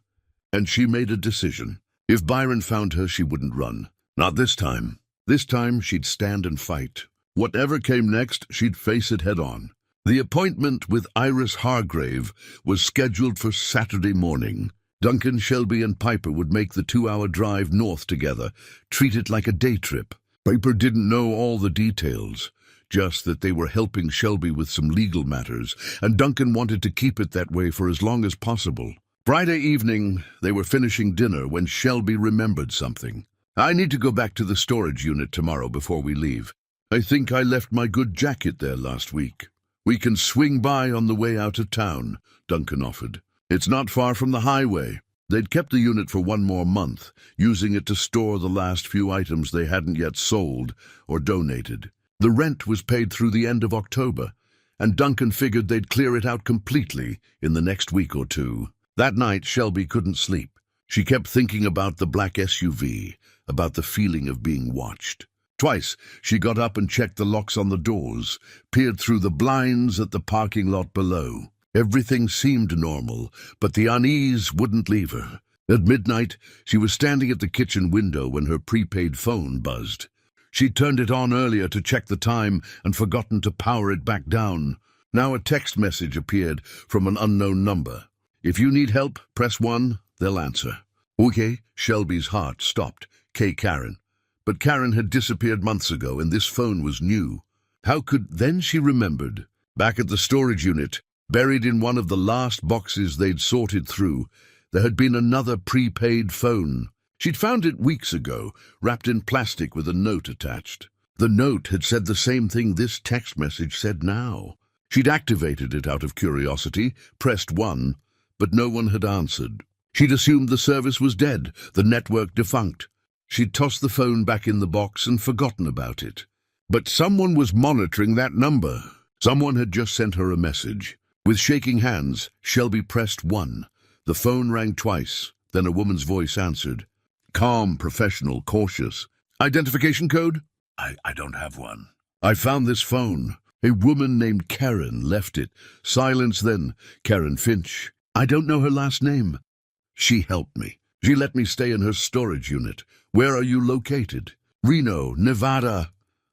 And she made a decision. If Byron found her, she wouldn't run. Not this time. This time she'd stand and fight. Whatever came next, she'd face it head-on. The appointment with Iris Hargrave was scheduled for Saturday morning. Duncan, Shelby, and Piper would make the 2-hour drive north together, treat it like a day trip. Piper didn't know all the details, just that they were helping Shelby with some legal matters, and Duncan wanted to keep it that way for as long as possible. Friday evening, they were finishing dinner when Shelby remembered something. "I need to go back to the storage unit tomorrow before we leave. I think I left my good jacket there last week. We can swing by on the way out of town," Duncan offered. "It's not far from the highway." They'd kept the unit for 1 more month, using it to store the last few items they hadn't yet sold or donated. The rent was paid through the end of October, and Duncan figured they'd clear it out completely in the next week or two. That night, Shelby couldn't sleep. She kept thinking about the black SUV, about the feeling of being watched. Twice, she got up and checked the locks on the doors, peered through the blinds at the parking lot below. Everything seemed normal, but the unease wouldn't leave her. At midnight, she was standing at the kitchen window when her prepaid phone buzzed. She'd turned it on earlier to check the time and forgotten to power it back down. Now a text message appeared from an unknown number. If you need help, press 1, they'll answer. Okay, Shelby's heart stopped. Kaew Kaew. But Karen had disappeared months ago and this phone was new. How could... Then she remembered. Back at the storage unit, buried in one of the last boxes they'd sorted through, there had been another prepaid phone. She'd found it weeks ago, wrapped in plastic with a note attached. The note had said the same thing this text message said now. She'd activated it out of curiosity, pressed 1, but no one had answered. She'd assumed the service was dead, the network defunct. She'd tossed the phone back in the box and forgotten about it. But someone was monitoring that number. Someone had just sent her a message. With shaking hands, Shelby pressed 1. The phone rang twice, then a woman's voice answered. Calm, professional, cautious. Identification code? I don't have one. I found this phone. A woman named Karen left it. Silence then. Karen Finch. I don't know her last name. She helped me. She let me stay in her storage unit. Where are you located? Reno, Nevada.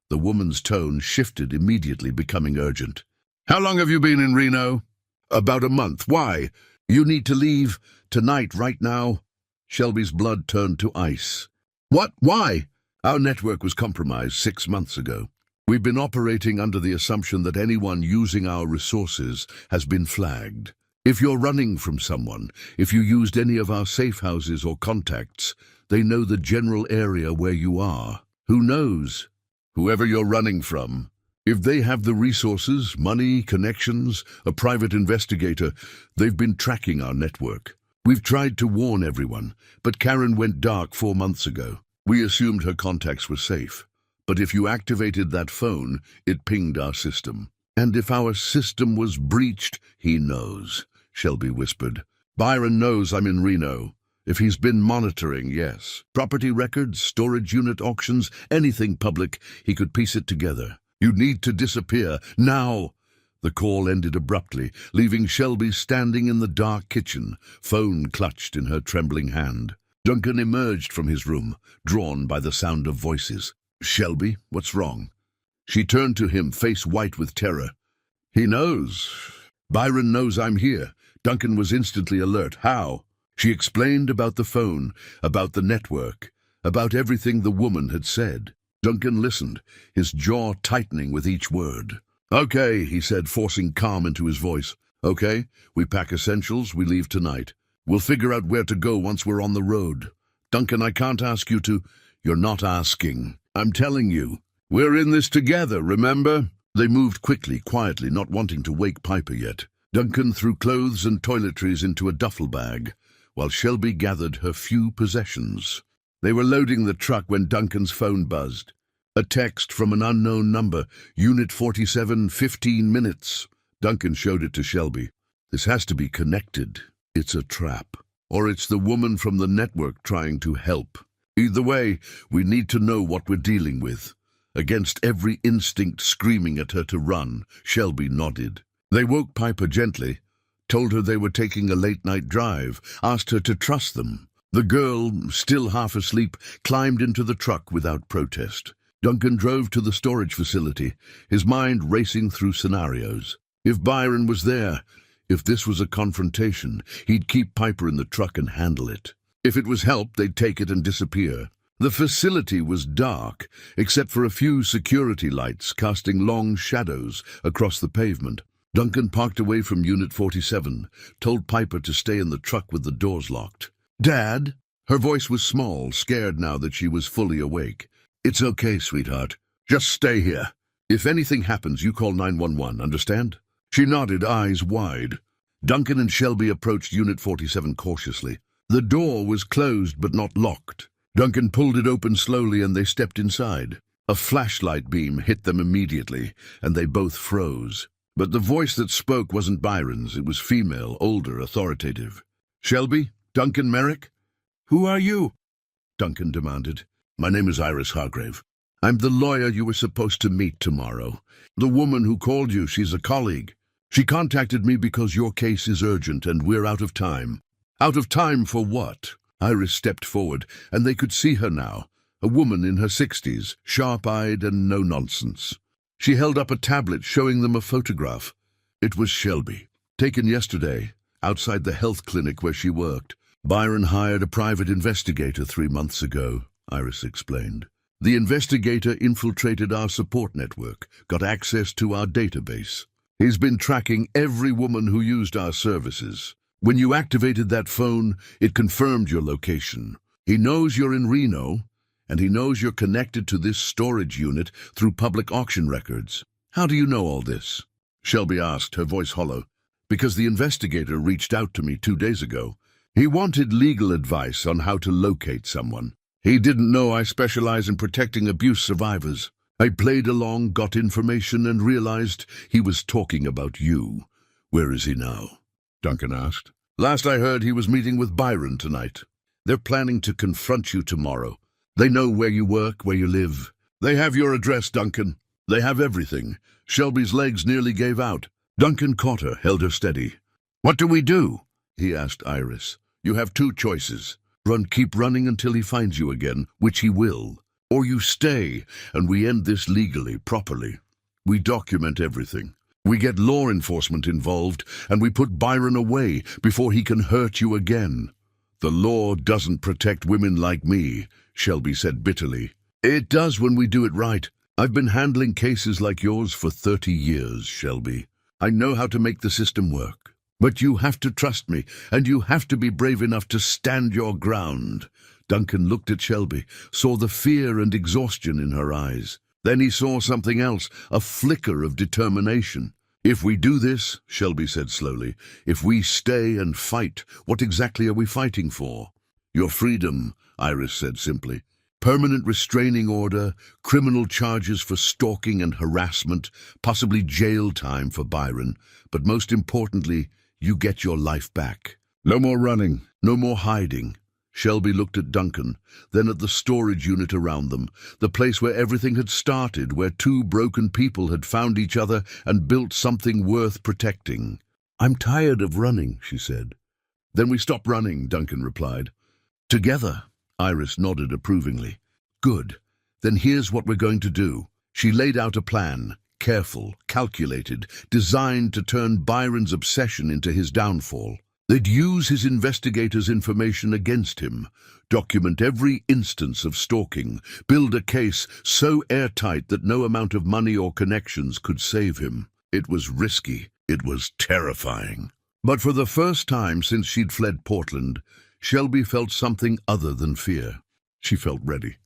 The woman's tone shifted immediately, becoming urgent. How long have you been in Reno? About a month. Why? You need to leave. Tonight, right now. Shelby's blood turned to ice. What? Why? Our network was compromised 6 months ago. We've been operating under the assumption that anyone using our resources has been flagged. If you're running from someone, if you used any of our safe houses or contacts, they know the general area where you are. Who knows? Whoever you're running from. If they have the resources, money, connections, a private investigator, they've been tracking our network. We've tried to warn everyone, but Karen went dark 4 months ago. We assumed her contacts were safe. But if you activated that phone, it pinged our system. And if our system was breached, he knows, Shelby whispered. Byron knows I'm in Reno. If he's been monitoring, yes. Property records, storage unit auctions, anything public, he could piece it together. You need to disappear, now. The call ended abruptly, leaving Shelby standing in the dark kitchen, phone clutched in her trembling hand. Duncan emerged from his room, drawn by the sound of voices. Shelby, what's wrong? She turned to him, face white with terror. He knows. Byron knows I'm here. Duncan was instantly alert. How? She explained about the phone, about the network, about everything the woman had said. Duncan listened, his jaw tightening with each word. Okay, he said, forcing calm into his voice. Okay, we pack essentials, we leave tonight. We'll figure out where to go once we're on the road. Duncan, I can't ask you to... You're not asking. I'm telling you. We're in this together, remember? They moved quickly, quietly, not wanting to wake Piper yet. Duncan threw clothes and toiletries into a duffel bag, while Shelby gathered her few possessions. They were loading the truck when Duncan's phone buzzed. A text from an unknown number, Unit 47, 15 minutes. Duncan showed it to Shelby. This has to be connected. It's a trap. Or it's the woman from the network trying to help. Either way, we need to know what we're dealing with. Against every instinct screaming at her to run, Shelby nodded. They woke Piper gently, told her they were taking a late-night drive, asked her to trust them. The girl, still half asleep, climbed into the truck without protest. Duncan drove to the storage facility, his mind racing through scenarios. If Byron was there, if this was a confrontation, he'd keep Piper in the truck and handle it. If it was help, they'd take it and disappear. The facility was dark, except for a few security lights casting long shadows across the pavement. Duncan parked away from Unit 47, told Piper to stay in the truck with the doors locked. Dad? Her voice was small, scared now that she was fully awake. It's okay, sweetheart. Just stay here. If anything happens, you call 911, understand? She nodded, eyes wide. Duncan and Shelby approached Unit 47 cautiously. The door was closed but not locked. Duncan pulled it open slowly and they stepped inside. A flashlight beam hit them immediately, and they both froze. But the voice that spoke wasn't Byron's. It was female, older, authoritative. Shelby? Duncan Merrick? Who are you? Duncan demanded. My name is Iris Hargrave. I'm the lawyer you were supposed to meet tomorrow. The woman who called you, she's a colleague. She contacted me because your case is urgent and we're out of time. Out of time for what? Iris stepped forward, and they could see her now, a woman in her 60s, sharp-eyed and no-nonsense. She held up a tablet showing them a photograph. It was Shelby, taken yesterday, outside the health clinic where she worked. Byron hired a private investigator 3 months ago, Iris explained. The investigator infiltrated our support network, got access to our database. He's been tracking every woman who used our services. When you activated that phone, it confirmed your location. He knows you're in Reno, and he knows you're connected to this storage unit through public auction records. How do you know all this? Shelby asked, her voice hollow. Because the investigator reached out to me 2 days ago. He wanted legal advice on how to locate someone. He didn't know I specialize in protecting abuse survivors. I played along, got information, and realized he was talking about you. Where is he now? Duncan asked. Last I heard, he was meeting with Byron tonight. They're planning to confront you tomorrow. They know where you work, where you live. They have your address, Duncan. They have everything. Shelby's legs nearly gave out. Duncan caught her, held her steady. What do we do? He asked Iris. You have 2 choices. Keep running until he finds you again, which he will. Or you stay, and we end this legally, properly. We document everything. We get law enforcement involved, and we put Byron away before he can hurt you again. The law doesn't protect women like me, Shelby said bitterly. It does when we do it right. I've been handling cases like yours for 30 years, Shelby. I know how to make the system work. But you have to trust me, and you have to be brave enough to stand your ground. Duncan looked at Shelby, saw the fear and exhaustion in her eyes. Then he saw something else, a flicker of determination. If we do this, Shelby said slowly, if we stay and fight, what exactly are we fighting for? Your freedom, Iris said simply. Permanent restraining order, criminal charges for stalking and harassment, possibly jail time for Byron, but most importantly, you get your life back. No more running, no more hiding. Shelby looked at Duncan, then at the storage unit around them, the place where everything had started, where 2 broken people had found each other and built something worth protecting. I'm tired of running, she said. Then we stop running, Duncan replied. Together, Iris nodded approvingly. Good. Then here's what we're going to do. She laid out a plan, careful, calculated, designed to turn Byron's obsession into his downfall. They'd use his investigators' information against him, document every instance of stalking, build a case so airtight that no amount of money or connections could save him. It was risky. It was terrifying. But for the first time since she'd fled Portland, Shelby felt something other than fear. She felt ready.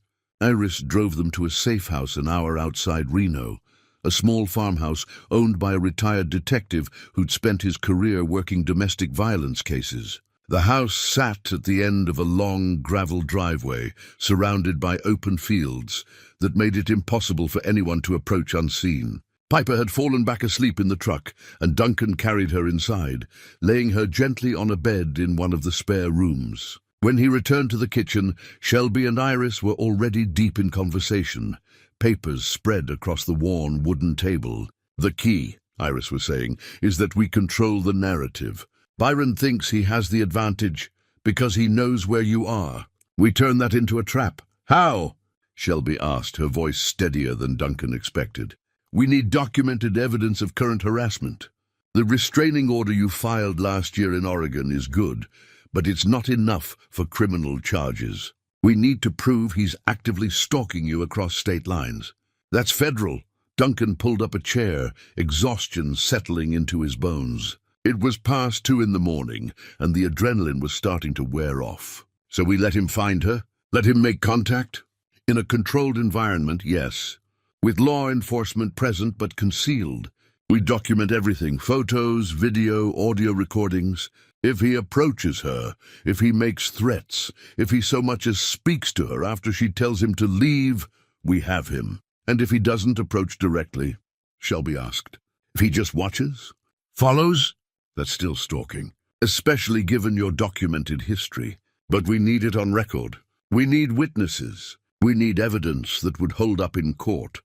Iris drove them to a safe house an hour outside Reno, a small farmhouse owned by a retired detective who'd spent his career working domestic violence cases. The house sat at the end of a long gravel driveway, surrounded by open fields that made it impossible for anyone to approach unseen. Piper had fallen back asleep in the truck, and Duncan carried her inside, laying her gently on a bed in one of the spare rooms. When he returned to the kitchen, Shelby and Iris were already deep in conversation, papers spread across the worn wooden table. The key, Iris was saying, is that we control the narrative. Byron thinks he has the advantage because he knows where you are. We turn that into a trap. How? Shelby asked, her voice steadier than Duncan expected. We need documented evidence of current harassment. The restraining order you filed last year in Oregon is good, but it's not enough for criminal charges. We need to prove he's actively stalking you across state lines. That's federal. Duncan pulled up a chair, exhaustion settling into his bones. It was past 2 in the morning, and the adrenaline was starting to wear off. So we let him find her? Let him make contact? In a controlled environment, yes. With law enforcement present but concealed. We document everything, photos, video, audio recordings. If he approaches her, if he makes threats, if he so much as speaks to her after she tells him to leave, we have him. And if he doesn't approach directly, Shelby asked. If he just watches? Follows? That's still stalking, especially given your documented history. But we need it on record. We need witnesses. We need evidence that would hold up in court.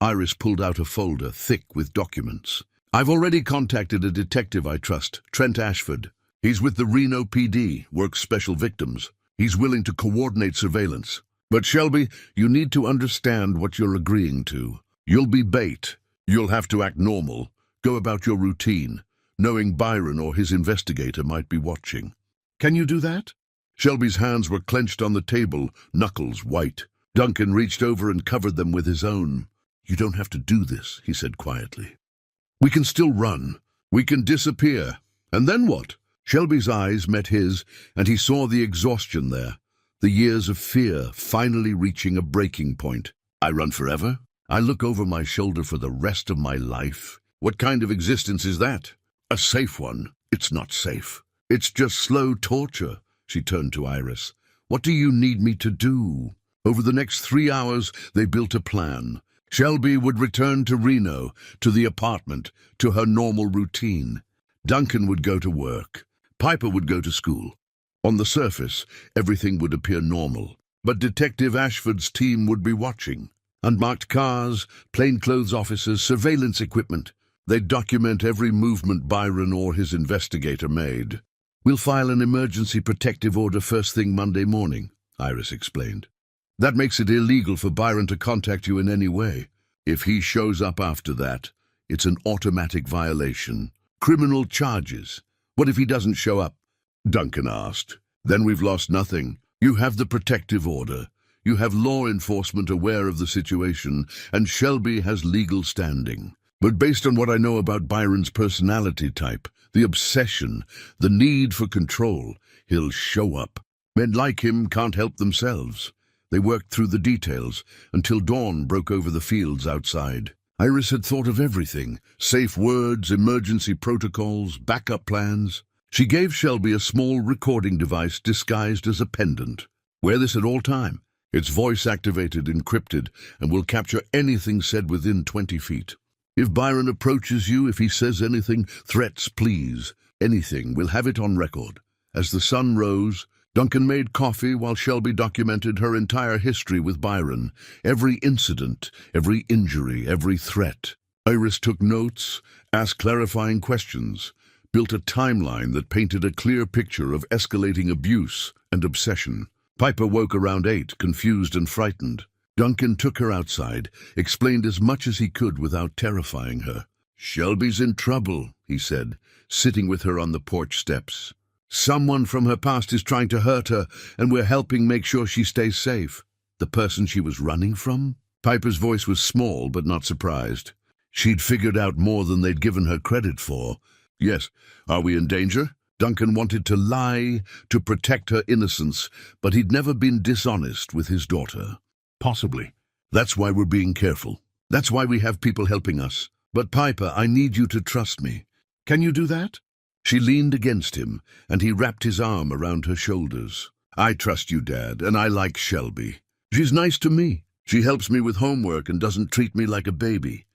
Iris pulled out a folder thick with documents. I've already contacted a detective I trust, Trent Ashford. He's with the Reno PD, works special victims. He's willing to coordinate surveillance. But Shelby, you need to understand what you're agreeing to. You'll be bait. You'll have to act normal. Go about your routine, knowing Byron or his investigator might be watching. Can you do that? Shelby's hands were clenched on the table, knuckles white. Duncan reached over and covered them with his own. You don't have to do this, he said quietly. We can still run. We can disappear. And then what? Shelby's eyes met his, and he saw the exhaustion there. The years of fear finally reaching a breaking point. I run forever? I look over my shoulder for the rest of my life? What kind of existence is that? A safe one. It's not safe. It's just slow torture. She turned to Iris. What do you need me to do? Over the next 3 hours, they built a plan. Shelby would return to Reno, to the apartment, to her normal routine. Duncan would go to work. Piper would go to school. On the surface, everything would appear normal. But Detective Ashford's team would be watching. Unmarked cars, plainclothes officers, surveillance equipment. They'd document every movement Byron or his investigator made. We'll file an emergency protective order first thing Monday morning, Iris explained. That makes it illegal for Byron to contact you in any way. If he shows up after that, it's an automatic violation. Criminal charges. What if he doesn't show up? Duncan asked. Then we've lost nothing. You have the protective order. You have law enforcement aware of the situation, and Shelby has legal standing. But based on what I know about Byron's personality type, the obsession, the need for control, he'll show up. Men like him can't help themselves. They worked through the details until dawn broke over the fields outside. Iris had thought of everything: safe words, emergency protocols, backup plans. She gave Shelby a small recording device disguised as a pendant. Wear this at all time. It's voice-activated, encrypted, and will capture anything said within 20 feet. If Byron approaches you, if he says anything, threats, pleas, anything, we'll have it on record. As the sun rose, Duncan made coffee while Shelby documented her entire history with Byron, every incident, every injury, every threat. Iris took notes, asked clarifying questions, built a timeline that painted a clear picture of escalating abuse and obsession. Piper woke around 8, confused and frightened. Duncan took her outside, explained as much as he could without terrifying her. Shelby's in trouble, he said, sitting with her on the porch steps. Someone from her past is trying to hurt her, and we're helping make sure she stays safe. The person she was running from? Piper's voice was small but not surprised. She'd figured out more than they'd given her credit for. Yes, are we in danger? Duncan wanted to lie, to protect her innocence, but he'd never been dishonest with his daughter. Possibly. That's why we're being careful. That's why we have people helping us. But Piper, I need you to trust me. Can you do that? She leaned against him, and he wrapped his arm around her shoulders. I trust you, Dad, and I like Shelby. She's nice to me. She helps me with homework and doesn't treat me like a baby.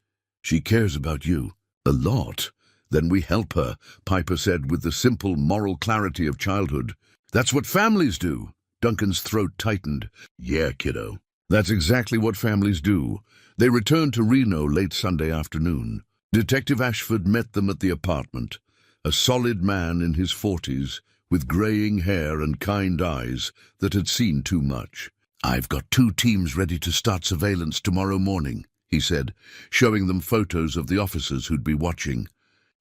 She cares about you. A lot. Then we help her, Piper said with the simple moral clarity of childhood. That's what families do. Duncan's throat tightened. Yeah, kiddo. That's exactly what families do. They returned to Reno late Sunday afternoon. Detective Ashford met them at the apartment. A solid man in his 40s, with graying hair and kind eyes that had seen too much. I've got 2 teams ready to start surveillance tomorrow morning, he said, showing them photos of the officers who'd be watching.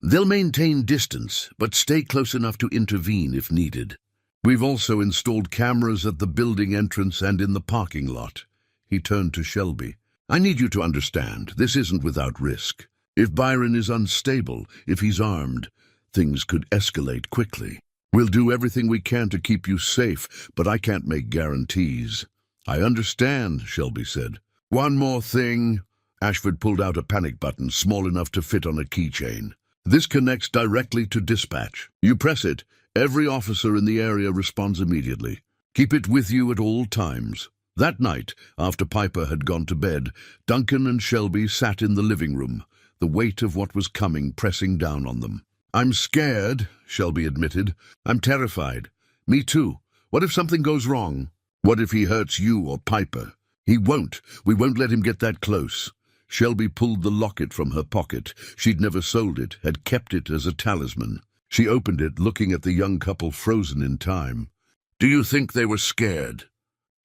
They'll maintain distance, but stay close enough to intervene if needed. We've also installed cameras at the building entrance and in the parking lot. He turned to Shelby. I need you to understand, this isn't without risk. If Byron is unstable, if he's armed, things could escalate quickly. We'll do everything we can to keep you safe, but I can't make guarantees. I understand, Shelby said. One more thing. Ashford pulled out a panic button small enough to fit on a keychain. This connects directly to dispatch. You press it, every officer in the area responds immediately. Keep it with you at all times. That night, after Piper had gone to bed, Duncan and Shelby sat in the living room, the weight of what was coming pressing down on them. I'm scared, Shelby admitted. I'm terrified. Me too. What if something goes wrong? What if he hurts you or Piper? He won't. We won't let him get that close. Shelby pulled the locket from her pocket. She'd never sold it, had kept it as a talisman. She opened it, looking at the young couple frozen in time. Do you think they were scared?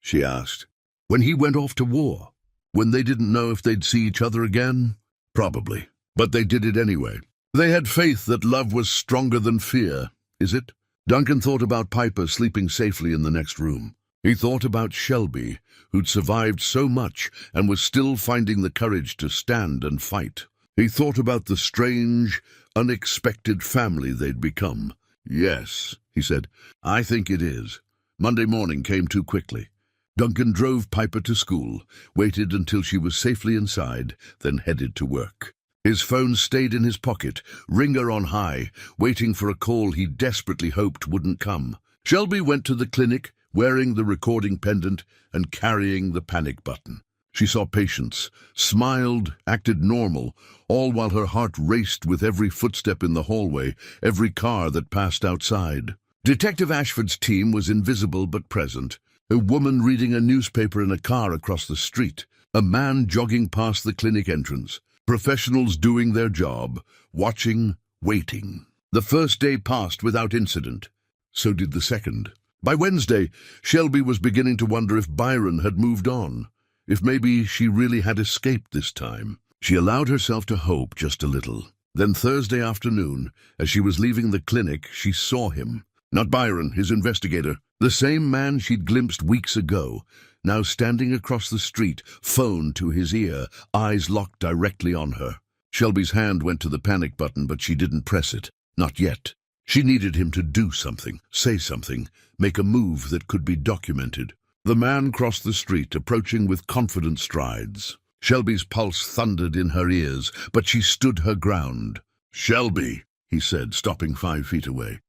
She asked. When he went off to war? When they didn't know if they'd see each other again? Probably. But they did it anyway. They had faith that love was stronger than fear, is it? Duncan thought about Piper sleeping safely in the next room. He thought about Shelby, who'd survived so much and was still finding the courage to stand and fight. He thought about the strange, unexpected family they'd become. Yes, he said, I think it is. Monday morning came too quickly. Duncan drove Piper to school, waited until she was safely inside, then headed to work. His phone stayed in his pocket, ringer on high, waiting for a call he desperately hoped wouldn't come. Shelby went to the clinic, wearing the recording pendant and carrying the panic button. She saw patients, smiled, acted normal, all while her heart raced with every footstep in the hallway, every car that passed outside. Detective Ashford's team was invisible but present. A woman reading a newspaper in a car across the street. A man jogging past the clinic entrance. Professionals doing their job, watching, waiting. The first day passed without incident. So did the second. By Wednesday, Shelby was beginning to wonder if Byron had moved on. If maybe she really had escaped this time. She allowed herself to hope just a little. Then Thursday afternoon, as she was leaving the clinic, she saw him. Not Byron, his investigator. The same man she'd glimpsed weeks ago, now standing across the street, phone to his ear, eyes locked directly on her. Shelby's hand went to the panic button, but she didn't press it. Not yet. She needed him to do something, say something, make a move that could be documented. The man crossed the street, approaching with confident strides. Shelby's pulse thundered in her ears, but she stood her ground. "Shelby," he said, stopping 5 feet away.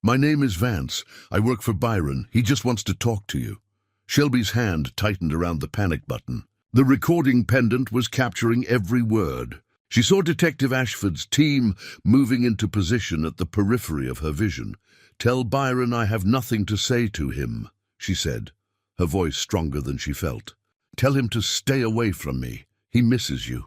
"My name is Vance. I work for Byron. He just wants to talk to you." Shelby's hand tightened around the panic button. The recording pendant was capturing every word. She saw Detective Ashford's team moving into position at the periphery of her vision. "Tell Byron I have nothing to say to him," she said, her voice stronger than she felt. "Tell him to stay away from me. He misses you.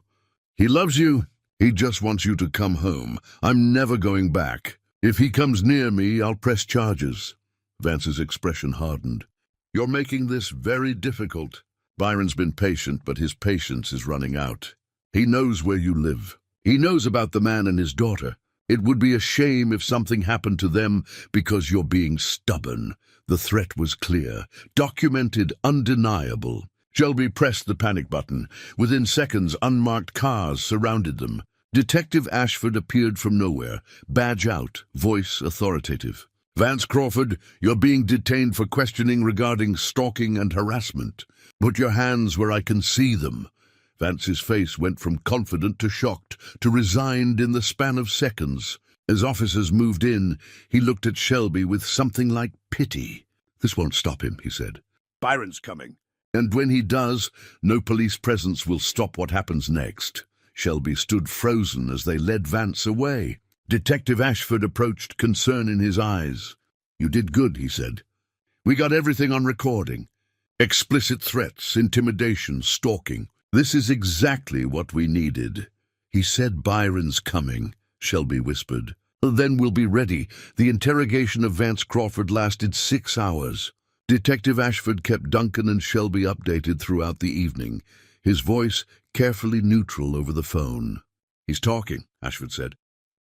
He loves you. He just wants you to come home. I'm never going back. If he comes near me, I'll press charges." Vance's expression hardened. "You're making this very difficult." Byron's been patient, but his patience is running out. He knows where you live. He knows about the man and his daughter. It would be a shame if something happened to them because you're being stubborn. The threat was clear, documented, undeniable. Shelby pressed the panic button. Within seconds, unmarked cars surrounded them. Detective Ashford appeared from nowhere, badge out, voice authoritative. "Vance Crawford, you're being detained for questioning regarding stalking and harassment. Put your hands where I can see them." Vance's face went from confident to shocked, to resigned in the span of seconds. As officers moved in, he looked at Shelby with something like pity. "This won't stop him," he said. "Byron's coming. And when he does, no police presence will stop what happens next." Shelby stood frozen as they led Vance away. Detective Ashford approached, concern in his eyes. "You did good," he said. "We got everything on recording. Explicit threats, intimidation, stalking. This is exactly what we needed." "He said Byron's coming," Shelby whispered. "Then we'll be ready." The interrogation of Vance Crawford lasted 6 hours. Detective Ashford kept Duncan and Shelby updated throughout the evening, his voice carefully neutral over the phone. "He's talking," Ashford said.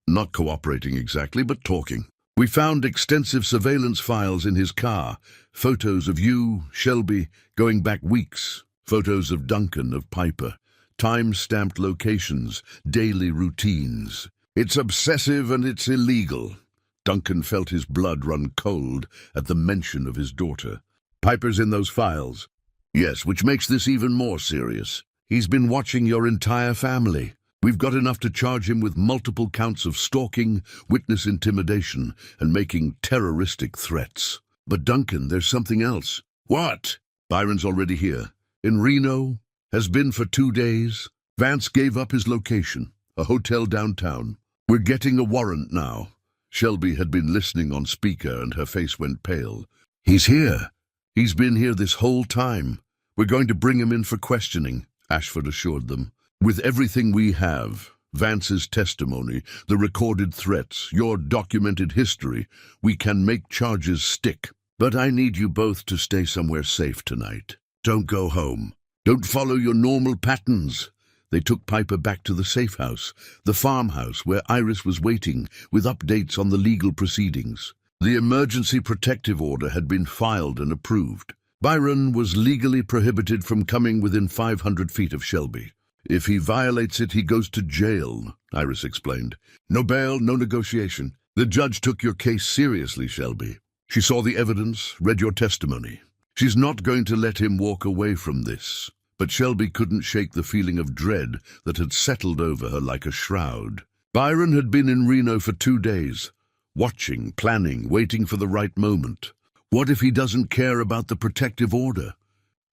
"Not cooperating exactly, but talking. We found extensive surveillance files in his car, photos of you, Shelby, going back weeks, photos of Duncan, of Piper, time-stamped locations, daily routines. It's obsessive and it's illegal." Duncan felt his blood run cold at the mention of his daughter. "Piper's in those files?" "Yes, which makes this even more serious. He's been watching your entire family. We've got enough to charge him with multiple counts of stalking, witness intimidation, and making terroristic threats." "But Duncan, there's something else." "What?" "Byron's already here. In Reno. Has been for 2 days. Vance gave up his location, a hotel downtown. We're getting a warrant now." Shelby had been listening on speaker and her face went pale. "He's here. He's been here this whole time. We're going to bring him in for questioning," Ashford assured them. "With everything we have, Vance's testimony, the recorded threats, your documented history, we can make charges stick." But I need you both to stay somewhere safe tonight. Don't go home. Don't follow your normal patterns. They took Piper back to the safe house, the farmhouse where Iris was waiting, with updates on the legal proceedings. The emergency protective order had been filed and approved. Byron was legally prohibited from coming within 500 feet of Shelby. If he violates it, he goes to jail, Iris explained. No bail, no negotiation. The judge took your case seriously, Shelby. She saw the evidence, read your testimony. She's not going to let him walk away from this. But Shelby couldn't shake the feeling of dread that had settled over her like a shroud. Byron had been in Reno for 2 days, watching, planning, waiting for the right moment. What if he doesn't care about the protective order?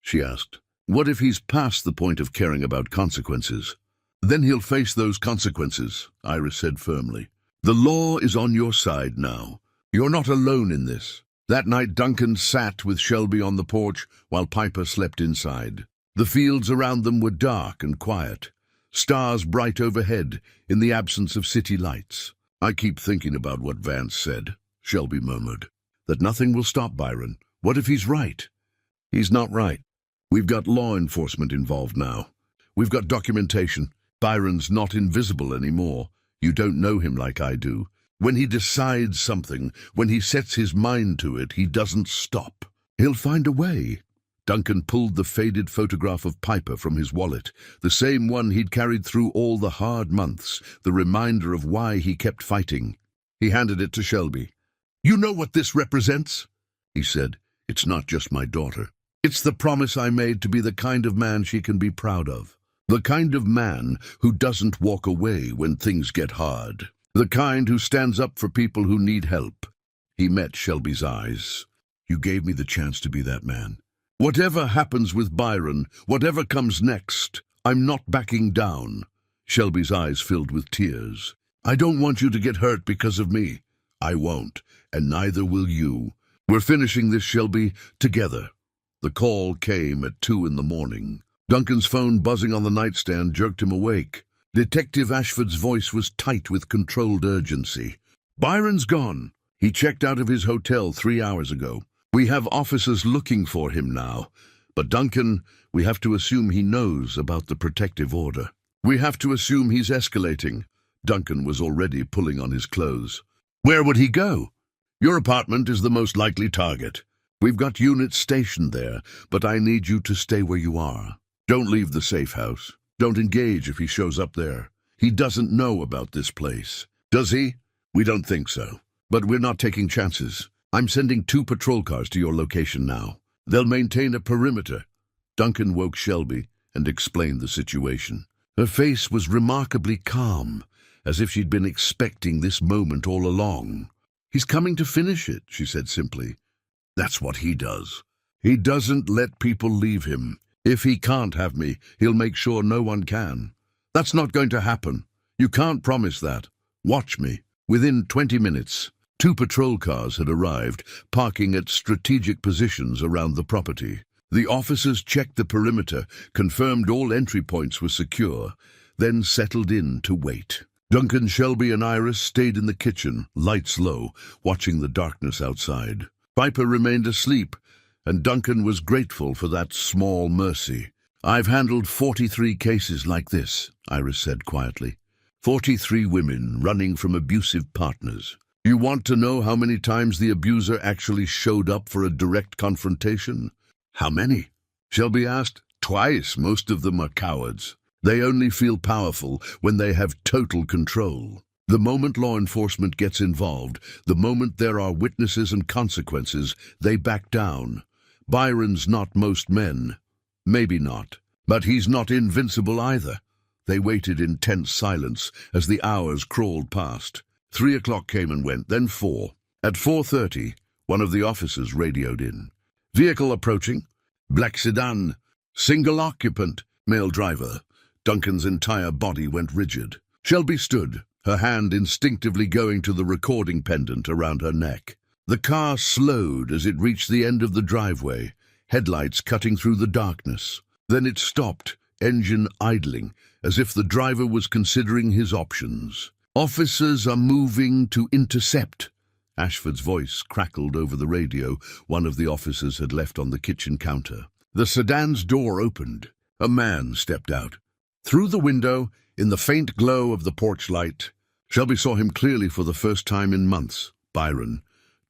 She asked. What if he's past the point of caring about consequences? Then he'll face those consequences, Iris said firmly. The law is on your side now. You're not alone in this. That night Duncan sat with Shelby on the porch while Piper slept inside. The fields around them were dark and quiet, stars bright overhead in the absence of city lights. I keep thinking about what Vance said, Shelby murmured, that nothing will stop Byron. What if he's right? He's not right. We've got law enforcement involved now. We've got documentation. Byron's not invisible anymore. You don't know him like I do. When he decides something, when he sets his mind to it, he doesn't stop. He'll find a way. Duncan pulled the faded photograph of Piper from his wallet, the same one he'd carried through all the hard months, the reminder of why he kept fighting. He handed it to Shelby. You know what this represents? He said. It's not just my daughter. It's the promise I made to be the kind of man she can be proud of. The kind of man who doesn't walk away when things get hard. The kind who stands up for people who need help. He met Shelby's eyes. You gave me the chance to be that man. Whatever happens with Byron, whatever comes next, I'm not backing down. Shelby's eyes filled with tears. I don't want you to get hurt because of me. I won't, and neither will you. We're finishing this, Shelby, together. The call came at 2 in the morning. Duncan's phone buzzing on the nightstand jerked him awake. Detective Ashford's voice was tight with controlled urgency. Byron's gone. He checked out of his hotel 3 hours ago. We have officers looking for him now. But Duncan, we have to assume he knows about the protective order. We have to assume he's escalating. Duncan was already pulling on his clothes. Where would he go? Your apartment is the most likely target. We've got units stationed there, but I need you to stay where you are. Don't leave the safe house. Don't engage if he shows up there. He doesn't know about this place. Does he? We don't think so. But we're not taking chances. I'm sending 2 patrol cars to your location now. They'll maintain a perimeter. Duncan woke Shelby and explained the situation. Her face was remarkably calm, as if she'd been expecting this moment all along. He's coming to finish it, she said simply. That's what he does. He doesn't let people leave him. If he can't have me, he'll make sure no one can. That's not going to happen. You can't promise that. Watch me. Within 20 minutes, 2 patrol cars had arrived, parking at strategic positions around the property. The officers checked the perimeter, confirmed all entry points were secure, then settled in to wait. Duncan, Shelby, and Iris stayed in the kitchen, lights low, watching the darkness outside. Piper remained asleep, and Duncan was grateful for that small mercy. I've handled 43 cases like this, Iris said quietly. 43 women running from abusive partners. You want to know how many times the abuser actually showed up for a direct confrontation? How many? Shelby asked. Twice. Most of them are cowards. They only feel powerful when they have total control. The moment law enforcement gets involved, the moment there are witnesses and consequences, they back down. Byron's not most men. Maybe not. But he's not invincible either. They waited in tense silence as the hours crawled past. 3 o'clock came and went, then 4. At 4:30, one of the officers radioed in. Vehicle approaching. Black sedan. Single occupant. Male driver. Duncan's entire body went rigid. Shelby stood, her hand instinctively going to the recording pendant around her neck. The car slowed as it reached the end of the driveway, headlights cutting through the darkness. Then it stopped, engine idling, as if the driver was considering his options. Officers are moving to intercept, Ashford's voice crackled over the radio one of the officers had left on the kitchen counter. The sedan's door opened. A man stepped out. Through the window, in the faint glow of the porch light, Shelby saw him clearly for the first time in months. Byron,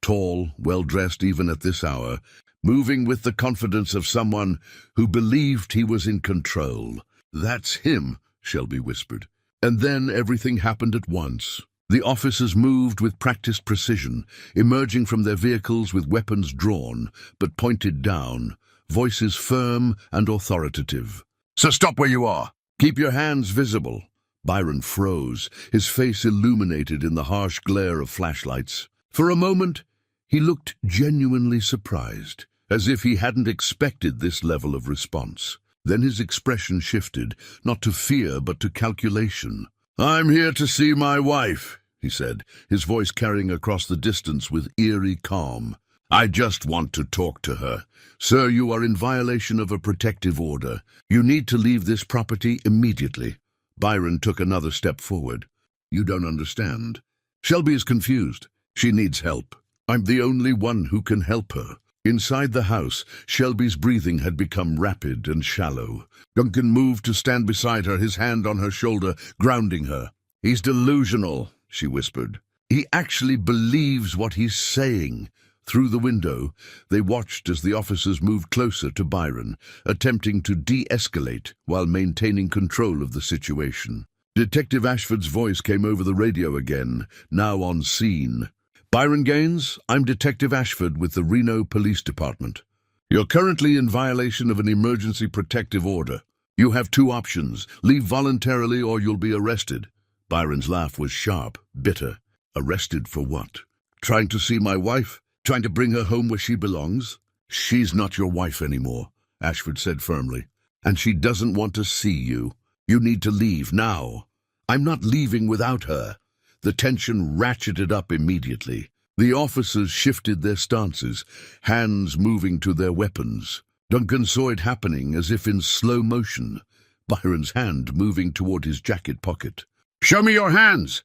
tall, well-dressed even at this hour, moving with the confidence of someone who believed he was in control. "That's him," Shelby whispered. And then everything happened at once. The officers moved with practiced precision, emerging from their vehicles with weapons drawn, but pointed down, voices firm and authoritative. "So stop where you are. Keep your hands visible." Byron froze, his face illuminated in the harsh glare of flashlights. For a moment, he looked genuinely surprised, as if he hadn't expected this level of response. Then his expression shifted, not to fear but to calculation. "I'm here to see my wife," he said, his voice carrying across the distance with eerie calm. "I just want to talk to her. Sir, you are in violation of a protective order. You need to leave this property immediately." Byron took another step forward. "You don't understand. Shelby is confused. She needs help. I'm the only one who can help her." Inside the house, Shelby's breathing had become rapid and shallow. Duncan moved to stand beside her, his hand on her shoulder, grounding her. "He's delusional," she whispered. "He actually believes what he's saying." Through the window, they watched as the officers moved closer to Byron, attempting to de-escalate while maintaining control of the situation. Detective Ashford's voice came over the radio again, now on scene. "Byron Gaines, I'm Detective Ashford with the Reno Police Department. You're currently in violation of an emergency protective order. You have two options: leave voluntarily or you'll be arrested." Byron's laugh was sharp, bitter. "Arrested for what? Trying to see my wife? Trying to bring her home where she belongs?" "She's not your wife anymore," Ashford said firmly. "And she doesn't want to see you. You need to leave now." "I'm not leaving without her." The tension ratcheted up immediately. The officers shifted their stances, hands moving to their weapons. Duncan saw it happening as if in slow motion, Byron's hand moving toward his jacket pocket. "Show me your hands!"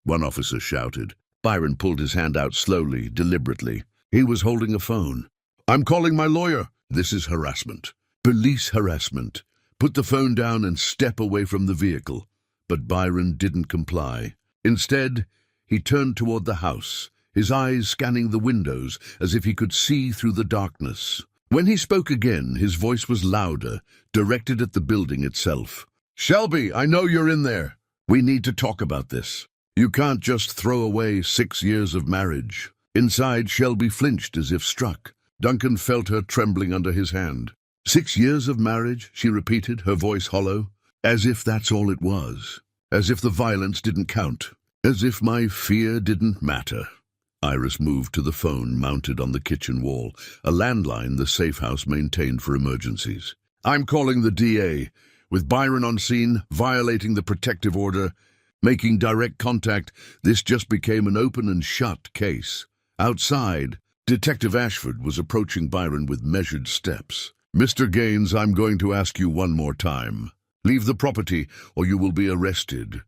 one officer shouted. Byron pulled his hand out slowly, deliberately. He was holding a phone. "I'm calling my lawyer." "This is harassment. Police harassment. Put the phone down and step away from the vehicle." But Byron didn't comply. Instead, he turned toward the house, his eyes scanning the windows as if he could see through the darkness. When he spoke again, his voice was louder, directed at the building itself. "Shelby, I know you're in there. We need to talk about this. You can't just throw away 6 years of marriage." Inside, Shelby flinched as if struck. Duncan felt her trembling under his hand. 6 years of marriage, she repeated, her voice hollow. As if that's all it was. As if the violence didn't count. As if my fear didn't matter. Iris moved to the phone mounted on the kitchen wall, a landline the safe house maintained for emergencies. "I'm calling the DA. With Byron on scene, violating the protective order, making direct contact, this just became an open and shut case." Outside, Detective Ashford was approaching Byron with measured steps. "Mr. Gaines, I'm going to ask you one more time. Leave the property, or you will be arrested."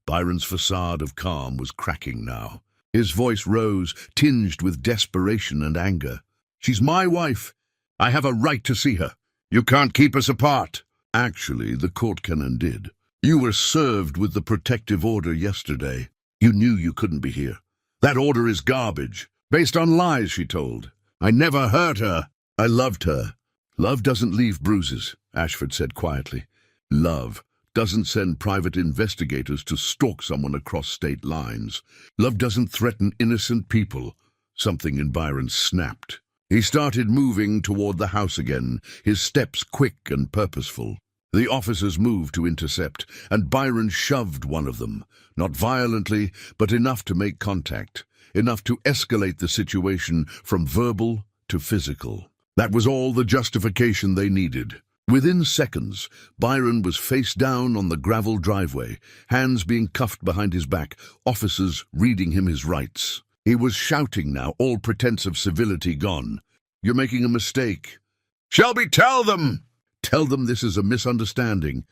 Byron's facade of calm was cracking now. His voice rose, tinged with desperation and anger. "She's my wife. I have a right to see her. You can't keep us apart." Actually, the court can and did. "You were served with the protective order yesterday. You knew you couldn't be here. That order is garbage, based on lies," she told. "I never hurt her. I loved her." "Love doesn't leave bruises," Ashford said quietly. "Love doesn't send private investigators to stalk someone across state lines. Love doesn't threaten innocent people." Something in Byron snapped. He started moving toward the house again, his steps quick and purposeful. The officers moved to intercept, and Byron shoved one of them, not violently, but enough to make contact, enough to escalate the situation from verbal to physical. That was all the justification they needed. Within seconds, Byron was face down on the gravel driveway, hands being cuffed behind his back, officers reading him his rights. He was shouting now, all pretense of civility gone. "You're making a mistake." "Shelby, tell them!" "Tell them this is a misunderstanding."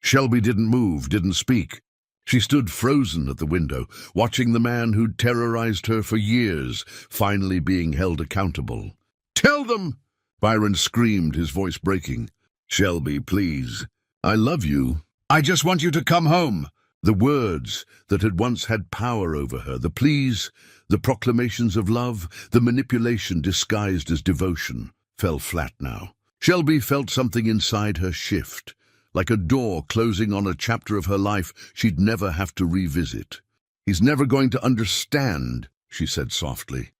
Shelby didn't move, didn't speak. She stood frozen at the window, watching the man who'd terrorized her for years, finally being held accountable. "Tell them!" Byron screamed, his voice breaking. "Shelby, please. I love you. I just want you to come home." The words that had once had power over her, the pleas, the proclamations of love, the manipulation disguised as devotion, fell flat now. Shelby felt something inside her shift, like a door closing on a chapter of her life she'd never have to revisit. "He's never going to understand," she said softly.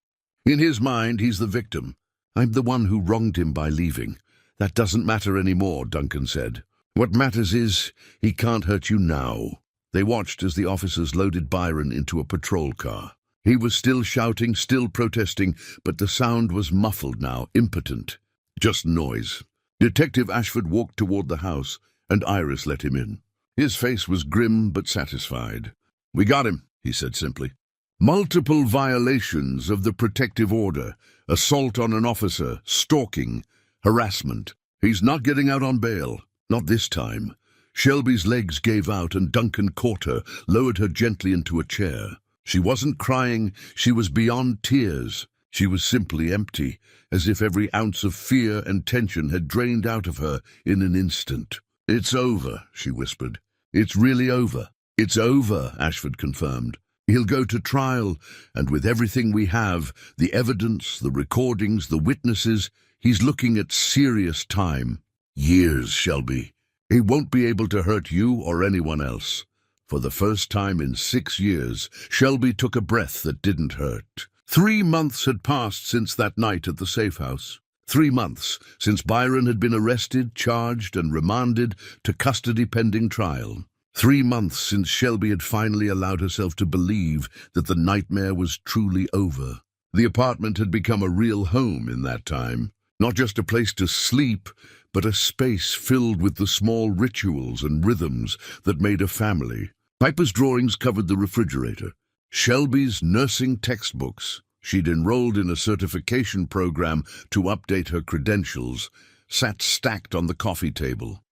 "In his mind, he's the victim. I'm the one who wronged him by leaving. That doesn't matter anymore," Duncan said. "What matters is he can't hurt you now." They watched as the officers loaded Byron into a patrol car. He was still shouting, still protesting, but the sound was muffled now, impotent. Just noise. Detective Ashford walked toward the house, and Iris let him in. His face was grim but satisfied. "We got him," he said simply. "Multiple violations of the protective order, assault on an officer, stalking, harassment. He's not getting out on bail. Not this time." Shelby's legs gave out and Duncan caught her, lowered her gently into a chair. She wasn't crying, she was beyond tears. She was simply empty, as if every ounce of fear and tension had drained out of her in an instant. "It's over," she whispered. "It's really over." "It's over," Ashford confirmed. "He'll go to trial, and with everything we have, the evidence, the recordings, the witnesses, he's looking at serious time. Years, Shelby. He won't be able to hurt you or anyone else." For the first time in 6 years, Shelby took a breath that didn't hurt. 3 months had passed since that night at the safe house. 3 months since Byron had been arrested, charged, and remanded to custody pending trial. 3 months since Shelby had finally allowed herself to believe that the nightmare was truly over. The apartment had become a real home in that time. Not just a place to sleep, but a space filled with the small rituals and rhythms that made a family. Piper's drawings covered the refrigerator. Shelby's nursing textbooks. She'd enrolled in a certification program to update her credentials, sat stacked on the coffee table.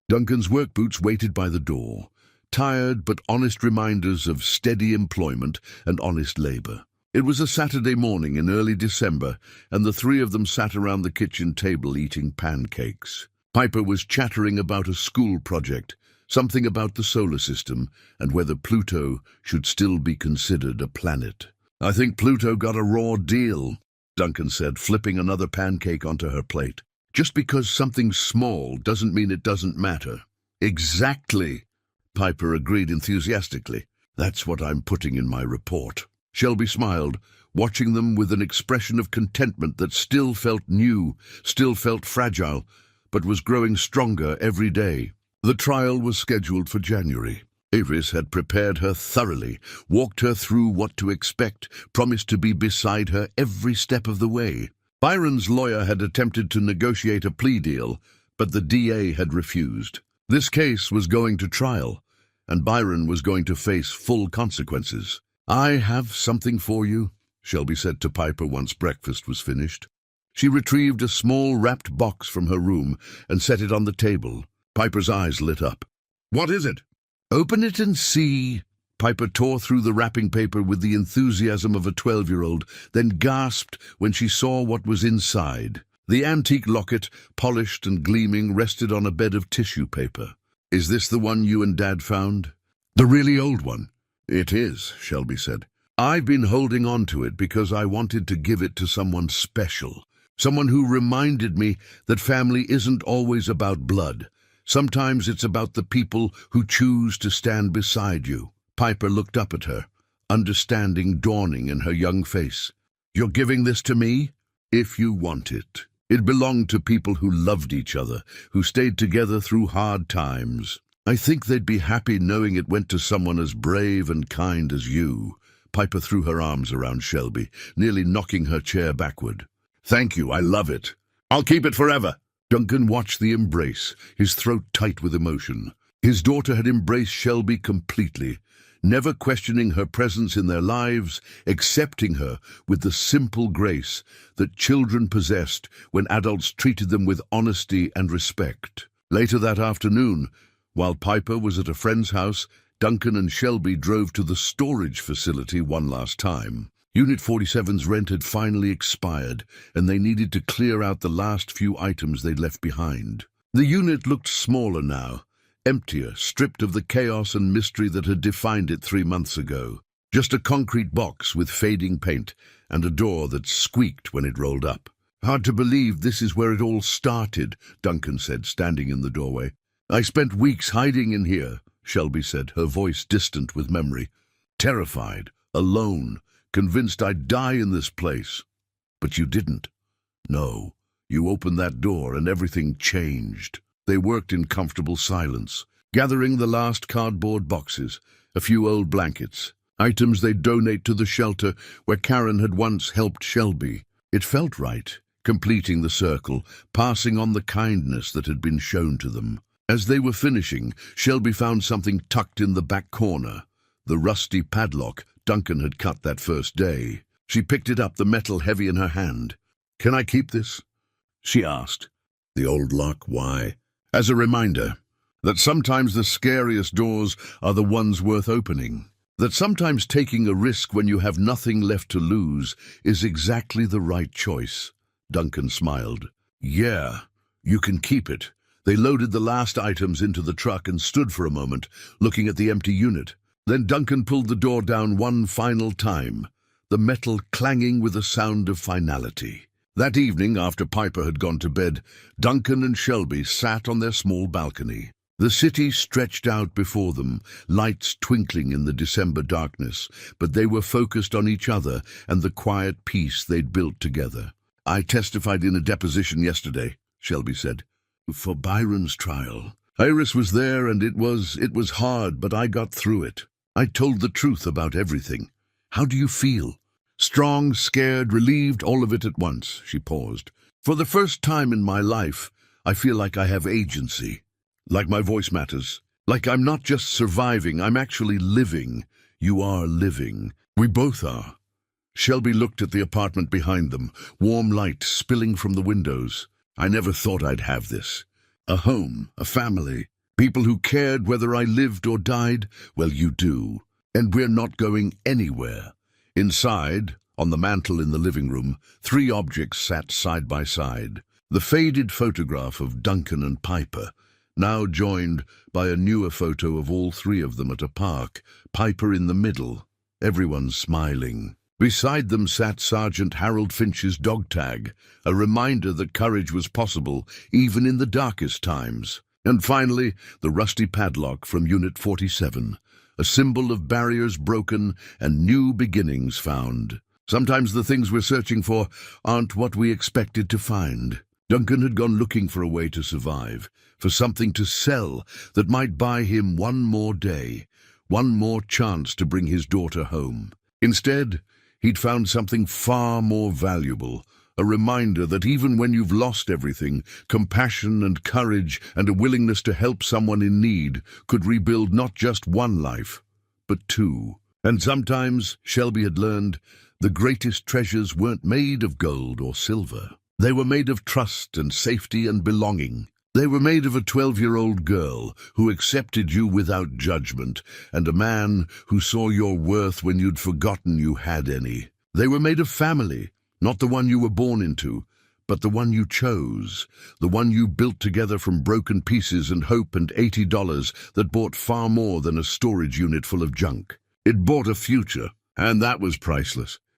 Duncan's work boots waited by the door, tired but honest reminders of steady employment and honest labor. It was a Saturday morning in early December, and the three of them sat around the kitchen table eating pancakes. Piper was chattering about a school project, something about the solar system, and whether Pluto should still be considered a planet. "I think Pluto got a raw deal," Duncan said, flipping another pancake onto her plate. "Just because something's small doesn't mean it doesn't matter." "Exactly," Piper agreed enthusiastically. "That's what I'm putting in my report." Shelby smiled, watching them with an expression of contentment that still felt new, still felt fragile, but was growing stronger every day. The trial was scheduled for January. Iris had prepared her thoroughly, walked her through what to expect, promised to be beside her every step of the way. Byron's lawyer had attempted to negotiate a plea deal, but the DA had refused. This case was going to trial, and Byron was going to face full consequences. "I have something for you," Shelby said to Piper once breakfast was finished. She retrieved a small wrapped box from her room and set it on the table. Piper's eyes lit up. "What is it?" "Open it and see." Piper tore through the wrapping paper with the enthusiasm of a 12-year-old, then gasped when she saw what was inside. The antique locket, polished and gleaming, rested on a bed of tissue paper. "Is this the one you and Dad found?" "The really old one?" "It is," Shelby said. "I've been holding on to it because I wanted to give it to someone special. Someone who reminded me that family isn't always about blood. Sometimes it's about the people who choose to stand beside you." Piper looked up at her, understanding dawning in her young face. "You're giving this to me?" "If you want it. It belonged to people who loved each other, who stayed together through hard times. I think they'd be happy knowing it went to someone as brave and kind as you." Piper threw her arms around Shelby, nearly knocking her chair backward. "Thank you, I love it. I'll keep it forever." Duncan watched the embrace, his throat tight with emotion. His daughter had embraced Shelby completely, never questioning her presence in their lives, accepting her with the simple grace that children possessed when adults treated them with honesty and respect. Later that afternoon, while Piper was at a friend's house, Duncan and Shelby drove to the storage facility one last time. Unit 47's rent had finally expired, and they needed to clear out the last few items they'd left behind. The unit looked smaller now, emptier, stripped of the chaos and mystery that had defined it 3 months ago. Just a concrete box with fading paint and a door that squeaked when it rolled up. "Hard to believe this is where it all started," Duncan said, standing in the doorway. "I spent weeks hiding in here," Shelby said, her voice distant with memory. "Terrified, alone, convinced I'd die in this place. But you didn't. No, you opened that door and everything changed." They worked in comfortable silence, gathering the last cardboard boxes, a few old blankets, items they'd donate to the shelter where Karen had once helped Shelby. It felt right, completing the circle, passing on the kindness that had been shown to them. As they were finishing, Shelby found something tucked in the back corner, the rusty padlock Duncan had cut that first day. She picked it up, the metal heavy in her hand. "Can I keep this?" she asked. "The old lock, why?" "As a reminder that sometimes the scariest doors are the ones worth opening. That sometimes taking a risk when you have nothing left to lose is exactly the right choice." Duncan smiled. "Yeah, you can keep it." They loaded the last items into the truck and stood for a moment, looking at the empty unit. Then Duncan pulled the door down one final time, the metal clanging with a sound of finality. That evening, after Piper had gone to bed, Duncan and Shelby sat on their small balcony. The city stretched out before them, lights twinkling in the December darkness, but they were focused on each other and the quiet peace they'd built together. "I testified in a deposition yesterday," Shelby said, "for Byron's trial. Iris was there and it was hard, but I got through it. I told the truth about everything. How do you feel?" "Strong, scared, relieved, all of it at once," she paused. "For the first time in my life, I feel like I have agency. Like my voice matters. Like I'm not just surviving, I'm actually living. You are living. We both are." Shelby looked at the apartment behind them, warm light spilling from the windows. "I never thought I'd have this. A home, a family, people who cared whether I lived or died. Well, you do. And we're not going anywhere." Inside, on the mantel in the living room, 3 objects sat side by side. The faded photograph of Duncan and Piper, now joined by a newer photo of all 3 of them at a park, Piper in the middle, everyone smiling. Beside them sat Sergeant Harold Finch's dog tag, a reminder that courage was possible even in the darkest times. And finally, the rusty padlock from Unit 47, a symbol of barriers broken and new beginnings found. Sometimes the things we're searching for aren't what we expected to find. Duncan had gone looking for a way to survive, for something to sell that might buy him one more day, one more chance to bring his daughter home. Instead, he'd found something far more valuable, a reminder that even when you've lost everything, compassion and courage and a willingness to help someone in need could rebuild not just one life, but 2. And sometimes, Shelby had learned, the greatest treasures weren't made of gold or silver. They were made of trust and safety and belonging. They were made of a 12-year-old girl who accepted you without judgment, and a man who saw your worth when you'd forgotten you had any. They were made of family, not the one you were born into, but the one you chose, the one you built together from broken pieces and hope and $80 that bought far more than a storage unit full of junk. It bought a future, and that was priceless.